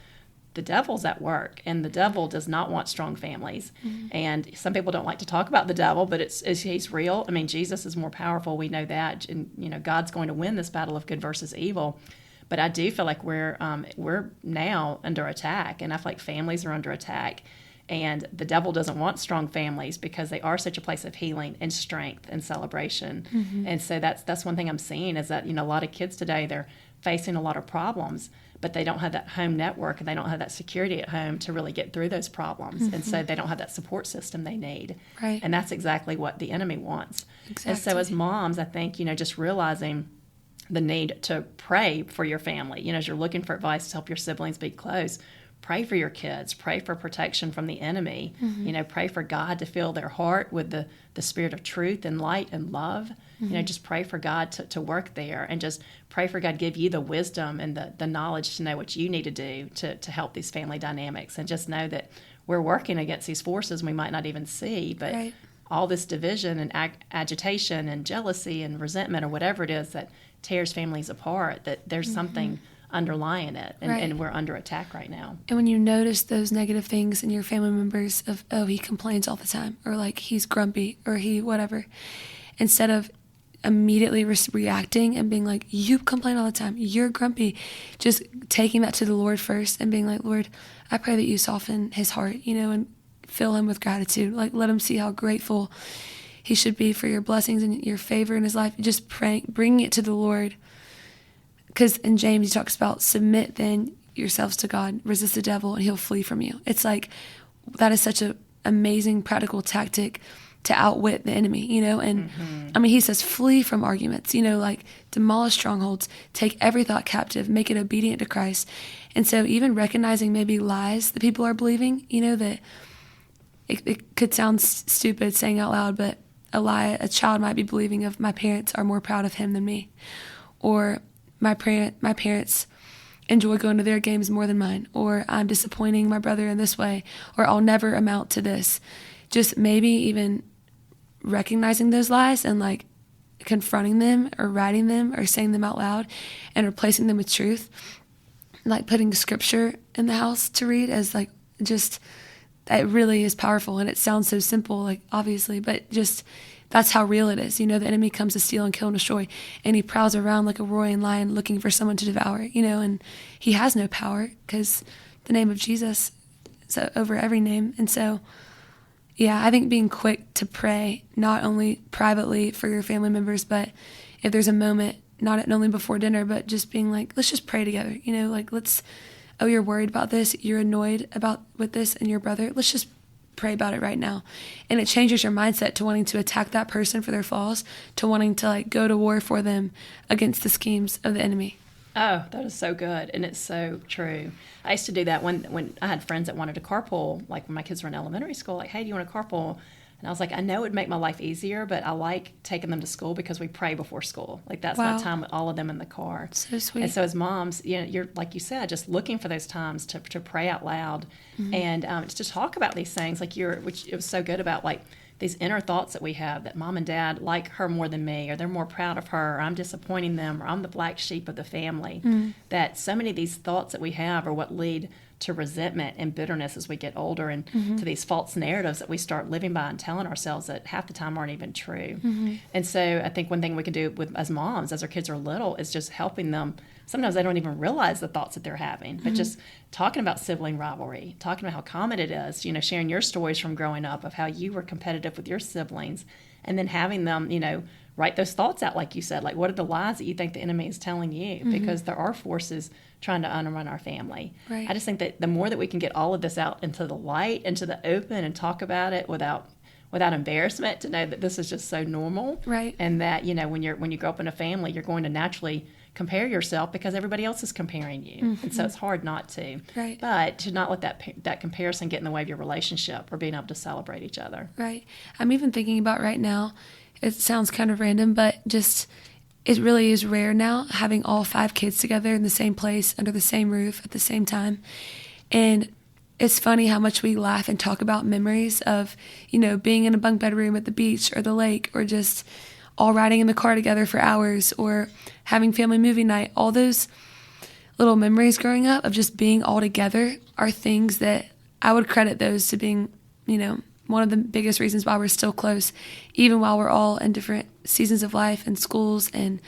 the devil's at work, and the devil does not want strong families. And some people don't like to talk about the devil, but he's real. I mean, Jesus is more powerful. We know that, and God's going to win this battle of good versus evil. But I do feel like we're now under attack, and I feel like families are under attack. And the devil doesn't want strong families because they are such a place of healing and strength and celebration. And so that's one thing I'm seeing is that, a lot of kids today, they're facing a lot of problems, but they don't have that home network, and they don't have that security at home to really get through those problems. And so they don't have that support system they need. Right. And that's exactly what the enemy wants. Exactly. And so as moms, I think, just realizing the need to pray for your family. As you're looking for advice to help your siblings be close, pray for your kids, pray for protection from the enemy, pray for God to fill their heart with the spirit of truth and light and love. Just pray for God to work there, and just pray for God to give you the wisdom and the knowledge to know what you need to do to help these family dynamics. And just know that we're working against these forces we might not even see, but right. All this division and agitation and jealousy and resentment or whatever it is that tears families apart, that there's something underlying it, and we're under attack right now. And when you notice those negative things in your family members of, oh, he complains all the time, or like he's grumpy, or he whatever, instead of immediately reacting and being like, you complain all the time, you're grumpy, just taking that to the Lord first and being like, Lord, I pray that you soften his heart, and fill him with gratitude. Like, let him see how grateful he should be for your blessings and your favor in his life. Just praying, bringing it to the Lord. Because in James, he talks about submit then yourselves to God, resist the devil, and he'll flee from you. It's like, that is such an amazing practical tactic to outwit the enemy, and I mean, he says, flee from arguments, like demolish strongholds, take every thought captive, make it obedient to Christ. And so even recognizing maybe lies that people are believing, that it could sound stupid saying out loud, but a lie a child might be believing of, my parents are more proud of him than me, or my parents enjoy going to their games more than mine, or I'm disappointing my brother in this way, or I'll never amount to this. Just maybe even recognizing those lies and like confronting them or writing them or saying them out loud and replacing them with truth, like putting scripture in the house to read as like just, it really is powerful. And it sounds so simple, like obviously, but just that's how real it is. The enemy comes to steal and kill and destroy, and he prowls around like a roaring lion looking for someone to devour, and he has no power because the name of Jesus is over every name. And so, yeah, I think being quick to pray, not only privately for your family members, but if there's a moment, not only before dinner, but just being like, let's just pray together, like you're worried about this, you're annoyed with this and your brother, let's just pray about it right now. And it changes your mindset to wanting to attack that person for their flaws, to wanting to like go to war for them against the schemes of the enemy. Oh, that is so good. And it's so true. I used to do that when I had friends that wanted to carpool, like when my kids were in elementary school, like, hey, do you want to carpool? And I was like, I know it would make my life easier, but I like taking them to school because we pray before school. Like, that's my time with all of them in the car. So sweet. And so as moms, you're, like you said, just looking for those times to pray out loud and to talk about these things. Like which it was so good about, like, these inner thoughts that we have that mom and dad like her more than me, or they're more proud of her, or I'm disappointing them, or I'm the black sheep of the family. That so many of these thoughts that we have are what lead to resentment and bitterness as we get older, and to these false narratives that we start living by and telling ourselves that half the time aren't even true. And so I think one thing we can do as moms, as our kids are little, is just helping them. Sometimes they don't even realize the thoughts that they're having, but just talking about sibling rivalry, talking about how common it is, sharing your stories from growing up of how you were competitive with your siblings, and then having them, write those thoughts out, like you said, like what are the lies that you think the enemy is telling you? Because there are forces trying to undermine our family. Right. I just think that the more that we can get all of this out into the light, into the open, and talk about it without embarrassment, to know that this is just so normal, right? And that when you grow up in a family, you're going to naturally compare yourself because everybody else is comparing you, and so it's hard not to. Right. But to not let that comparison get in the way of your relationship or being able to celebrate each other. Right. I'm even thinking about right now. It sounds kind of random, but just it really is rare now having all 5 kids together in the same place under the same roof at the same time, and it's funny how much we laugh and talk about memories of, being in a bunk bed room at the beach or the lake, or just all riding in the car together for hours, or having family movie night. All those little memories growing up of just being all together are things that I would credit those to being, one of the biggest reasons why we're still close, even while we're all in different seasons of life and schools and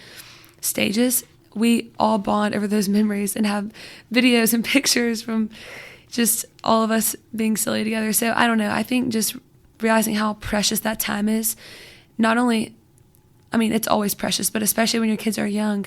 stages. We all bond over those memories and have videos and pictures from just all of us being silly together. So I don't know. I think just realizing how precious that time is, not only, it's always precious, but especially when your kids are young,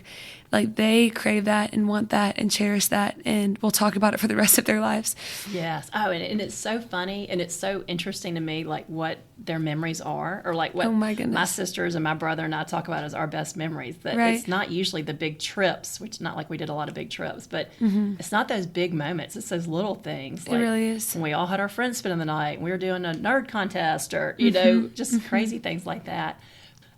like they crave that and want that and cherish that, and will talk about it for the rest of their lives. Yes. Oh, and it's so funny, and it's so interesting to me, like what their memories are, or like what my sisters and my brother and I talk about as our best memories. That It's not usually the big trips, which not like we did a lot of big trips, but it's not those big moments. It's those little things. Like it really is. When we all had our friends spending the night, we were doing a nerd contest, or just crazy things like that.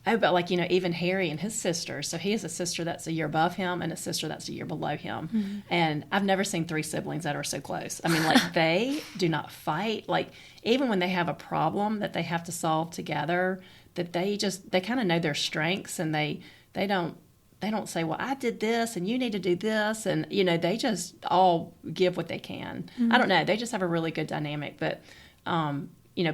Oh, but like, even Harry and his sister. So he has a sister that's a year above him and a sister that's a year below him. And I've never seen 3 siblings that are so close. Like they do not fight. Like even when they have a problem that they have to solve together, that they kind of know their strengths, and they don't say, well, I did this and you need to do this. And, they just all give what they can. I don't know. They just have a really good dynamic. But,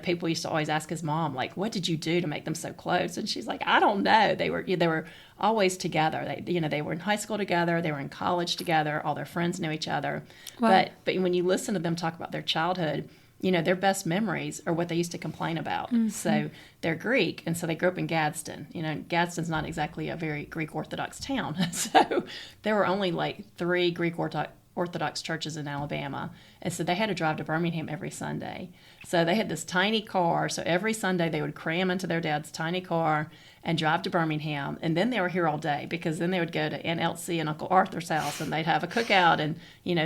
people used to always ask his mom, like, what did you do to make them so close? And she's like, I don't know. They were always together. They were in high school together. They were in college together. All their friends knew each other. Wow. But when you listen to them talk about their childhood, their best memories are what they used to complain about. So they're Greek, and so they grew up in Gadsden. Gadsden's not exactly a very Greek Orthodox town. So there were only like 3 Greek Orthodox churches in Alabama, and so they had to drive to Birmingham every Sunday. So they had this tiny car, so every Sunday they would cram into their dad's tiny car and drive to Birmingham, and then they were here all day, because then they would go to Aunt Elsie and Uncle Arthur's house, and they'd have a cookout and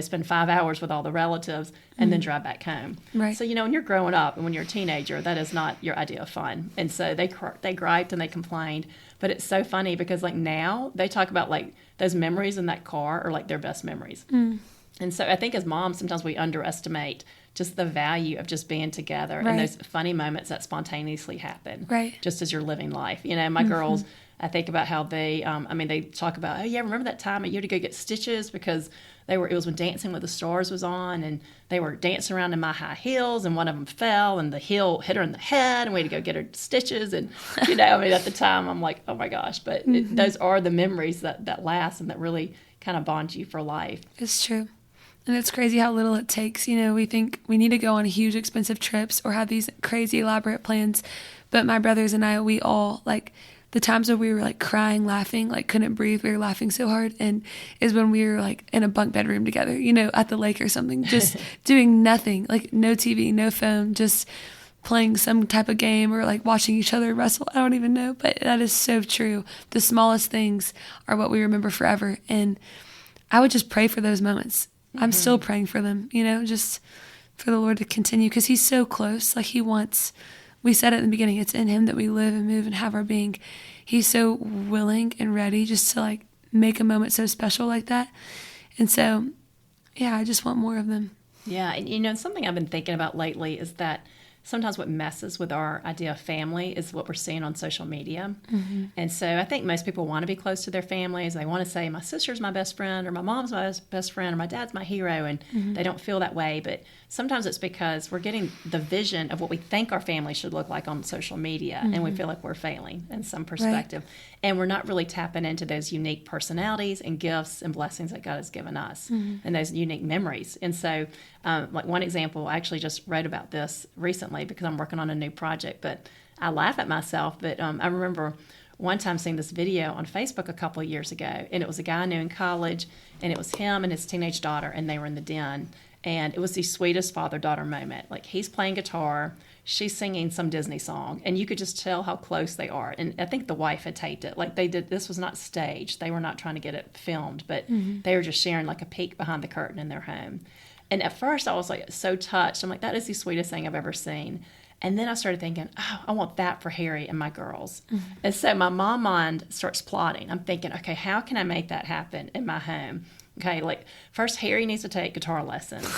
spend 5 hours with all the relatives, and then drive back home. Right. So when you're growing up and when you're a teenager, that is not your idea of fun. And so they griped and they complained, but it's so funny because like now they talk about like those memories in that car are like their best memories. And so I think as moms, sometimes we underestimate just the value of just being together and those funny moments that spontaneously happen, just as you're living life. My girls, I think about how they talk about, oh yeah, remember that time you had to go get stitches because it was when Dancing with the Stars was on, and they were dancing around in my high heels, and one of them fell, and the heel hit her in the head, and we had to go get her stitches. And at the time, I'm like, oh my gosh, but those are the memories that last and that really kind of bond you for life. It's true. And it's crazy how little it takes. We think we need to go on huge, expensive trips or have these crazy, elaborate plans. But my brothers and I, we all, like, the times where we were, like, crying, laughing, like, couldn't breathe, we were laughing so hard, and is when we were, like, in a bunk bedroom together, at the lake or something, just doing nothing, like, no TV, no phone, just playing some type of game or, like, watching each other wrestle. I don't even know, but that is so true. The smallest things are what we remember forever, and I would just pray for those moments. I'm still praying for them, just for the Lord to continue, because he's so close. Like we said at the beginning, it's in him that we live and move and have our being. He's so willing and ready just to like make a moment so special like that. And so, yeah, I just want more of them. Yeah. And something I've been thinking about lately is that sometimes what messes with our idea of family is what we're seeing on social media. And so I think most people want to be close to their families. They want to say, my sister's my best friend, or my mom's my best friend, or my dad's my hero, and they don't feel that way. But sometimes it's because we're getting the vision of what we think our family should look like on social media, and we feel like we're failing in some perspective. And we're not really tapping into those unique personalities and gifts and blessings that God has given us, and those unique memories. And so, like one example, I actually just wrote about this recently because I'm working on a new project, but I laugh at myself. But I remember one time seeing this video on Facebook a couple of years ago, and it was a guy I knew in college, and it was him and his teenage daughter, and they were in the den. And it was the sweetest father-daughter moment. Like, he's playing guitar, she's singing some Disney song, and you could just tell how close they are. And I think the wife had taped it. Like, this was not staged. They were not trying to get it filmed, but they were just sharing like a peek behind the curtain in their home. And at first I was like so touched. I'm like, that is the sweetest thing I've ever seen. And then I started thinking, oh, I want that for Harry and my girls. And so my mom mind starts plotting. I'm thinking, okay, how can I make that happen in my home? Okay, like, first Harry needs to take guitar lessons.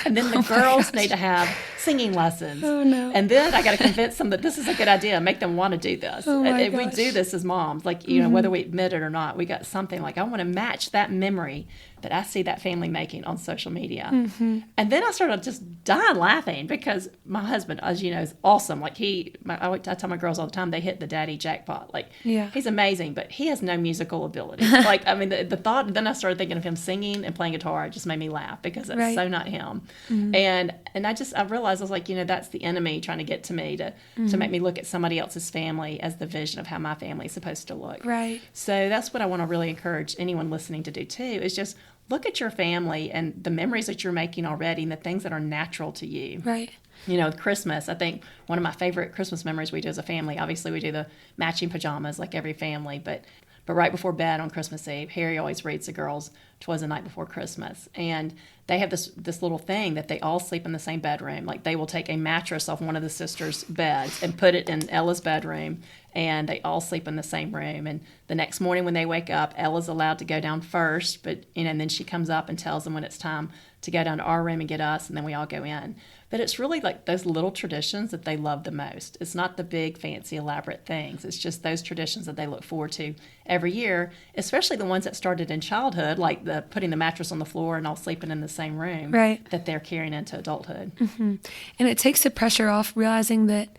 And then the girls need to have singing lessons. Oh, no. And then I got to convince them that this is a good idea, make them want to do this. Oh, and we do this as moms, like, you know, whether we admit it or not, we got something like, I want to match that memory that I see that family making on social media. And then I started just dying laughing because my husband, as you know, is awesome. Like, I tell my girls all the time, they hit the daddy jackpot. Like, he's amazing, but he has no musical ability. Like, I mean, the thought, then I started thinking of him singing and playing guitar, just made me laugh because that's so not him. And I realized, I was like, you know, that's the enemy trying to get to me to make me look at somebody else's family as the vision of how my family is supposed to look. Right. So that's what I want to really encourage anyone listening to do too, is just look at your family and the memories that you're making already and the things that are natural to you. Right. You know, Christmas, I think one of my favorite Christmas memories we do as a family, obviously we do the matching pajamas like every family, but right before bed on Christmas Eve, Harry always reads the girls 'Twas the Night Before Christmas. And they have this little thing that they all sleep in the same bedroom. Like, they will take a mattress off one of the sisters' beds and put it in Ella's bedroom, and they all sleep in the same room. And the next morning when they wake up, Ella's allowed to go down first, but and then she comes up and tells them when it's time to go down to our room and get us, and then we all go in. But it's really like those little traditions that they love the most. It's not the big, fancy, elaborate things. It's just those traditions that they look forward to every year, especially the ones that started in childhood, like the putting the mattress on the floor and all sleeping in the same room, that they're carrying into adulthood. And it takes the pressure off, realizing that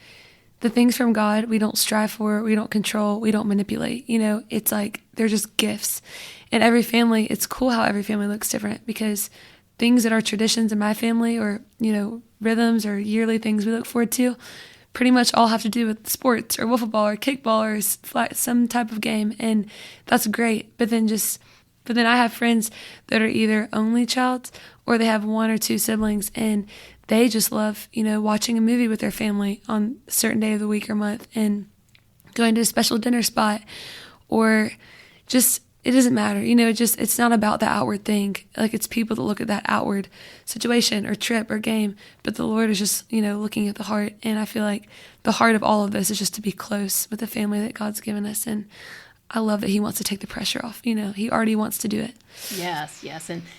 the things from God we don't strive for, we don't control, we don't manipulate. You know, it's like they're just gifts. And every family, it's cool how every family looks different, because things that are traditions in my family, or, you know, rhythms or yearly things we look forward to, pretty much all have to do with sports or wiffle ball or kickball or some type of game. And that's great. But then I have friends that are either only child or they have one or two siblings, and they just love, you know, watching a movie with their family on a certain day of the week or month, and going to a special dinner spot, or just, it doesn't matter, you know, it's not about the outward thing. Like, it's people that look at that outward situation or trip or game, but the Lord is just, you know, looking at the heart. And I feel like the heart of all of this is just to be close with the family that God's given us. And I love that he wants to take the pressure off. You know, he already wants to do it. Yes.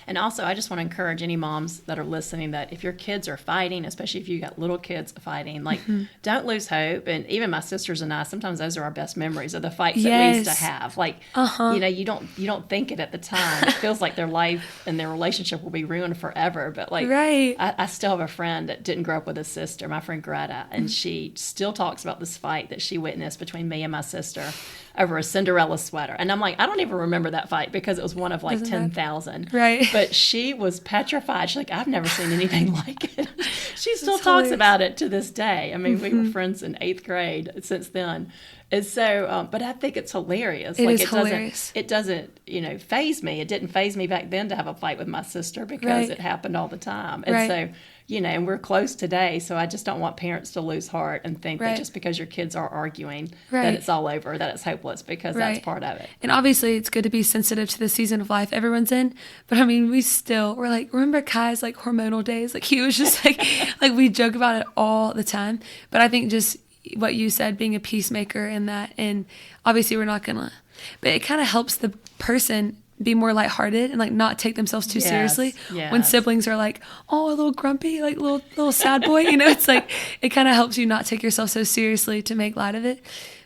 And also, I just want to encourage any moms that are listening that if your kids are fighting, especially if you got little kids fighting, like, don't lose hope. And even my sisters and I, sometimes those are our best memories of the fights that we used to have. Like, you know, you don't think it at the time. It feels like their life and their relationship will be ruined forever. But like, I still have a friend that didn't grow up with a sister, my friend Greta, and she still talks about this fight that she witnessed between me and my sister over a Cinderella sweater. And I'm like, I don't even remember that fight because it was one of like 10,000. Right. But she was petrified. She's like, I've never seen anything like it. She still talks about it to this day. I mean, we were friends in 8th grade since then. And so, but I think it's hilarious. It is hilarious. It doesn't, you know, faze me. It didn't faze me back then to have a fight with my sister because it happened all the time. And so, you know, and we're close today, so I just don't want parents to lose heart and think that just because your kids are arguing that it's all over, that it's hopeless, because that's part of it. And obviously it's good to be sensitive to the season of life everyone's in, but I mean, we're like, remember Kai's like hormonal days? Like, he was just like, like, we joke about it all the time. But I think just what you said, being a peacemaker in that, and obviously we're not gonna, but it kind of helps the person be more lighthearted and like not take themselves too seriously. When siblings are like, oh, a little grumpy, like little sad boy, it's like it kind of helps you not take yourself so seriously to make light of it.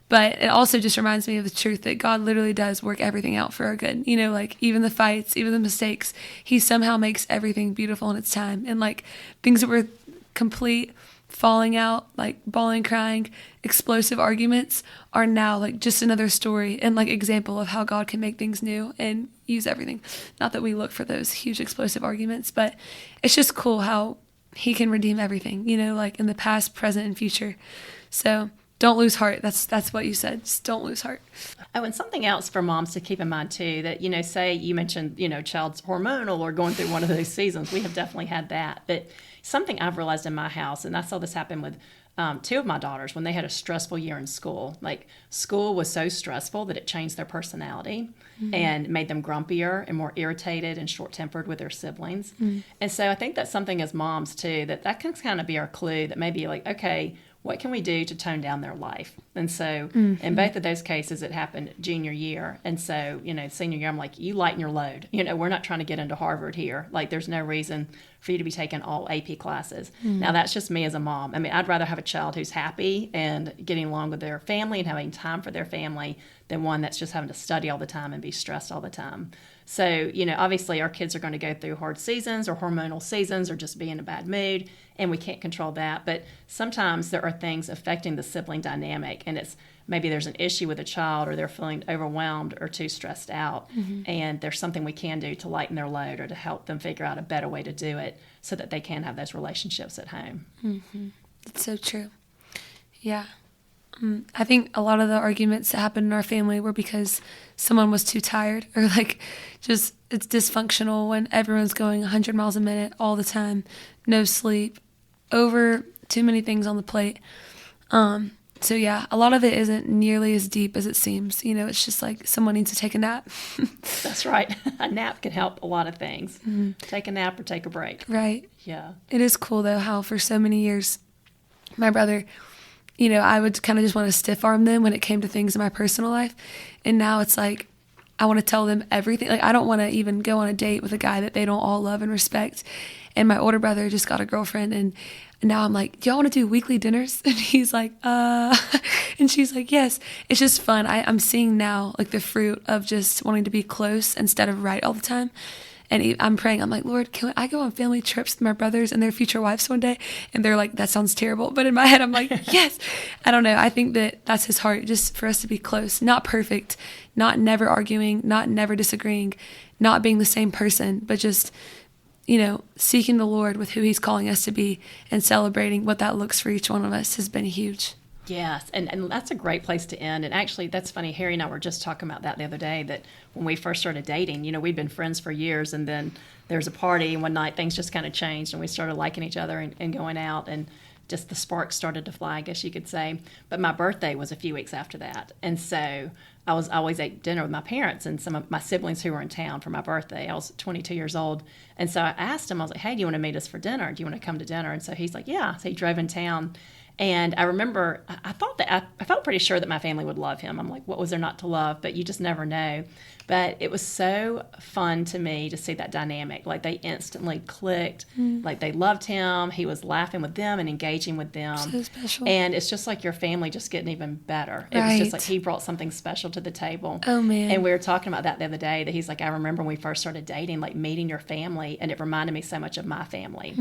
But it also just reminds me of the truth that God literally does work everything out for our good. Like even the fights, even the mistakes, he somehow makes everything beautiful in its time. And like things that were complete falling out, like bawling, crying, explosive arguments are now like just another story and like example of how God can make things new and use everything. Not that we look for those huge explosive arguments, but it's just cool how he can redeem everything, like in the past, present, and future. So don't lose heart. That's what you said. Just don't lose heart. Oh, and something else for moms to keep in mind too, that, say you mentioned, child's hormonal or going through one of those seasons. We have definitely had that. But something I've realized in my house, and I saw this happen with two of my daughters when they had a stressful year in school. Like school was so stressful that it changed their personality and made them grumpier and more irritated and short-tempered with their siblings. And so I think that's something as moms too, that can kind of be our clue that maybe like, okay, what can we do to tone down their life? And so in both of those cases, it happened junior year. And so, senior year, I'm like, you lighten your load. We're not trying to get into Harvard here. Like, there's no reason for you to be taking all AP classes. Now, that's just me as a mom. I mean, I'd rather have a child who's happy and getting along with their family and having time for their family than one that's just having to study all the time and be stressed all the time. So, obviously our kids are going to go through hard seasons or hormonal seasons or just be in a bad mood, and we can't control that. But sometimes there are things affecting the sibling dynamic, and it's maybe there's an issue with a child or they're feeling overwhelmed or too stressed out, and there's something we can do to lighten their load or to help them figure out a better way to do it so that they can have those relationships at home. That's so true. Yeah. I think a lot of the arguments that happened in our family were because someone was too tired or like just it's dysfunctional when everyone's going 100 miles a minute all the time, no sleep, over too many things on the plate. So yeah, a lot of it isn't nearly as deep as it seems. It's just like someone needs to take a nap. That's right. A nap can help a lot of things. Take a nap or take a break. Right. Yeah. It is cool though how for so many years my brother, I would kind of just want to stiff arm them when it came to things in my personal life. And now it's like, I want to tell them everything. Like, I don't want to even go on a date with a guy that they don't all love and respect. And my older brother just got a girlfriend. And now I'm like, do y'all want to do weekly dinners? And he's like, and she's like, yes. It's just fun. I'm seeing now like the fruit of just wanting to be close instead of right all the time. And I'm praying, I'm like, Lord, can I go on family trips with my brothers and their future wives one day? And they're like, that sounds terrible. But in my head, I'm like, yes. I don't know. I think that's his heart, just for us to be close, not perfect, not never arguing, not never disagreeing, not being the same person, but just, seeking the Lord with who he's calling us to be and celebrating what that looks for each one of us has been huge. Yes, and that's a great place to end. And actually, that's funny. Harry and I were just talking about that the other day, that when we first started dating, we'd been friends for years, and then there was a party, and one night things just kind of changed, and we started liking each other and going out, and just the sparks started to fly, I guess you could say. But my birthday was a few weeks after that. And so I always ate dinner with my parents and some of my siblings who were in town for my birthday. I was 22 years old. And so I asked him, I was like, hey, do you want to meet us for dinner? Do you want to come to dinner? And so he's like, yeah. So he drove in town. And I remember, I felt pretty sure that my family would love him. I'm like, what was there not to love? But you just never know. But it was so fun to me to see that dynamic. Like, they instantly clicked. Like, they loved him. He was laughing with them and engaging with them. So special. And it's just like your family just getting even better. It was just like he brought something special to the table. Oh, man. And we were talking about that the other day, that he's like, I remember when we first started dating, like meeting your family, and it reminded me so much of my family.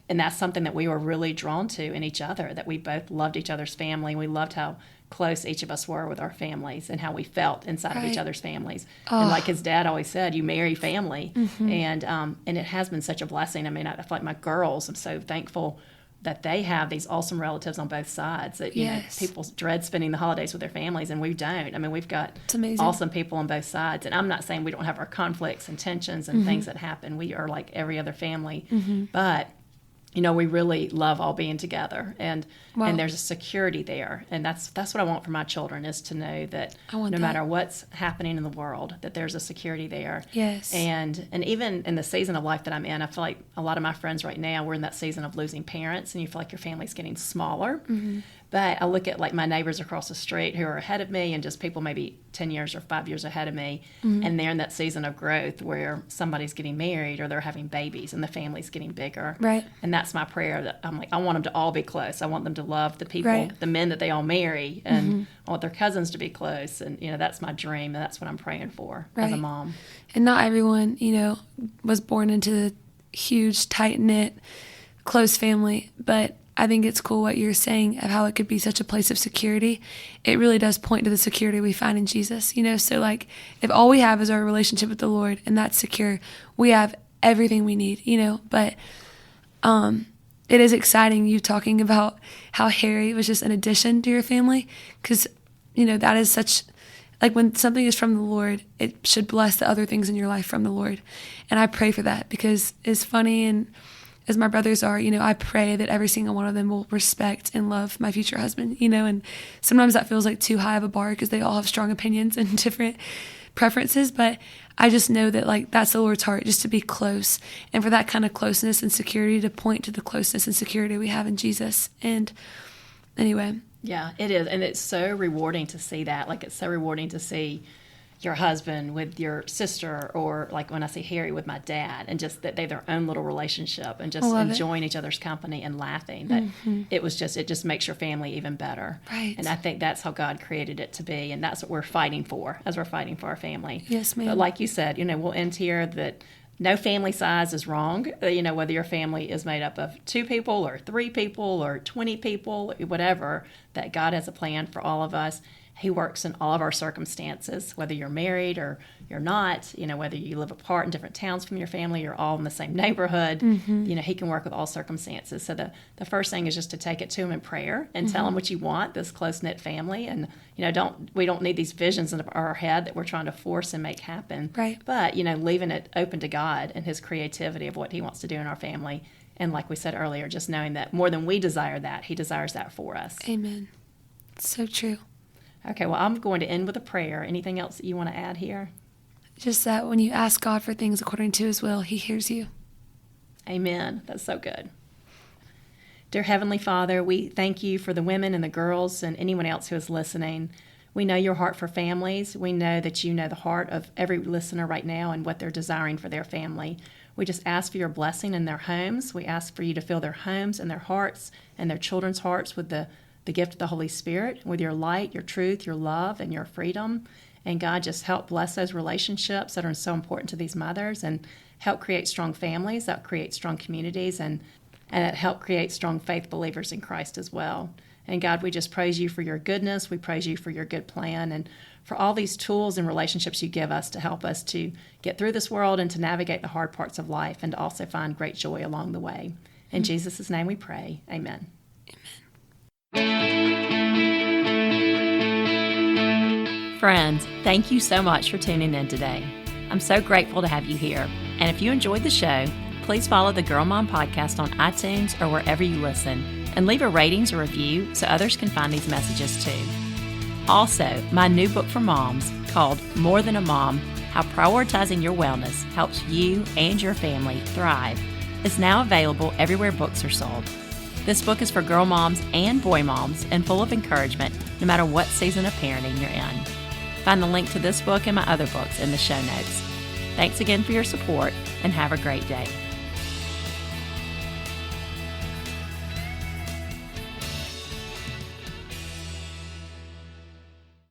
And that's something that we were really drawn to in each other, that we both loved each other's family. We loved how close each of us were with our families and how we felt inside of each other's families. And like his dad always said, you marry family. And it has been such a blessing. I mean, I feel like my girls, I'm so thankful that they have these awesome relatives on both sides, that you know, people dread spending the holidays with their families, and we don't. I mean, we've got awesome people on both sides. And I'm not saying we don't have our conflicts and tensions and things that happen. We are like every other family. But you know, we really love all being together, and there's a security there, and that's what I want for my children, is to know that no matter what's happening in the world, that there's a security there. Yes. And even in the season of life that I'm in, I feel like a lot of my friends right now, we're in that season of losing parents, and you feel like your family's getting smaller. But I look at like my neighbors across the street who are ahead of me and just people maybe 10 years or 5 years ahead of me. And they're in that season of growth where somebody's getting married or they're having babies and the family's getting bigger. Right. And that's my prayer, that I'm like, I want them to all be close. I want them to love the people, Right. the men that they all marry, and I want their cousins to be close. And, that's my dream, and that's what I'm praying for as a mom. And not everyone, was born into the huge, tight-knit, close family, but I think it's cool what you're saying of how it could be such a place of security. It really does point to the security we find in Jesus, so like if all we have is our relationship with the Lord and that's secure, we have everything we need, but it is exciting you talking about how Harry was just an addition to your family, because, that is such, like when something is from the Lord, it should bless the other things in your life from the Lord. And I pray for that, because it's funny, and as my brothers are, I pray that every single one of them will respect and love my future husband, and sometimes that feels like too high of a bar because they all have strong opinions and different preferences, but I just know that like that's the Lord's heart, just to be close, and for that kind of closeness and security to point to the closeness and security we have in Jesus. And anyway. Yeah, it is. And it's so rewarding to see that. Like, it's so rewarding to see your husband with your sister, or like when I see Harry with my dad, and just that they have their own little relationship and just enjoying each other's company and laughing. That it just makes your family even better. Right. And I think that's how God created it to be, and that's what we're fighting for as we're fighting for our family. Yes, ma'am. But like you said, we'll end here that no family size is wrong. Whether your family is made up of 2 people or 3 people or 20 people, whatever, that God has a plan for all of us. He works in all of our circumstances, whether you're married or you're not, whether you live apart in different towns from your family, you're all in the same neighborhood. He can work with all circumstances. So the first thing is just to take it to him in prayer and tell him what you want, this close-knit family. And, we don't need these visions in our head that we're trying to force and make happen. Right. But, leaving it open to God and his creativity of what he wants to do in our family. And like we said earlier, just knowing that more than we desire that, he desires that for us. Amen. So true. Okay, well, I'm going to end with a prayer. Anything else that you want to add here? Just that when you ask God for things according to his will, he hears you. Amen. That's so good. Dear Heavenly Father, we thank you for the women and the girls and anyone else who is listening. We know your heart for families. We know that you know the heart of every listener right now and what they're desiring for their family. We just ask for your blessing in their homes. We ask for you to fill their homes and their hearts and their children's hearts with the gift of the Holy Spirit, with your light, your truth, your love, and your freedom. And God, just help bless those relationships that are so important to these mothers, and help create strong families, that create strong communities, and help create strong faith believers in Christ as well. And God, we just praise you for your goodness. We praise you for your good plan, and for all these tools and relationships you give us to help us to get through this world and to navigate the hard parts of life, and to also find great joy along the way. In Jesus' name we pray. Amen. Friends, thank you so much for tuning in today. I'm so grateful to have you here. And if you enjoyed the show, please follow the Girl Mom Podcast on iTunes or wherever you listen, and leave a ratings or review so others can find these messages too. Also, my new book for moms, called More Than a Mom: How Prioritizing Your Wellness Helps You and Your Family Thrive, is now available everywhere books are sold. This book is for girl moms and boy moms, and full of encouragement no matter what season of parenting you're in. Find the link to this book and my other books in the show notes. Thanks again for your support, and have a great day.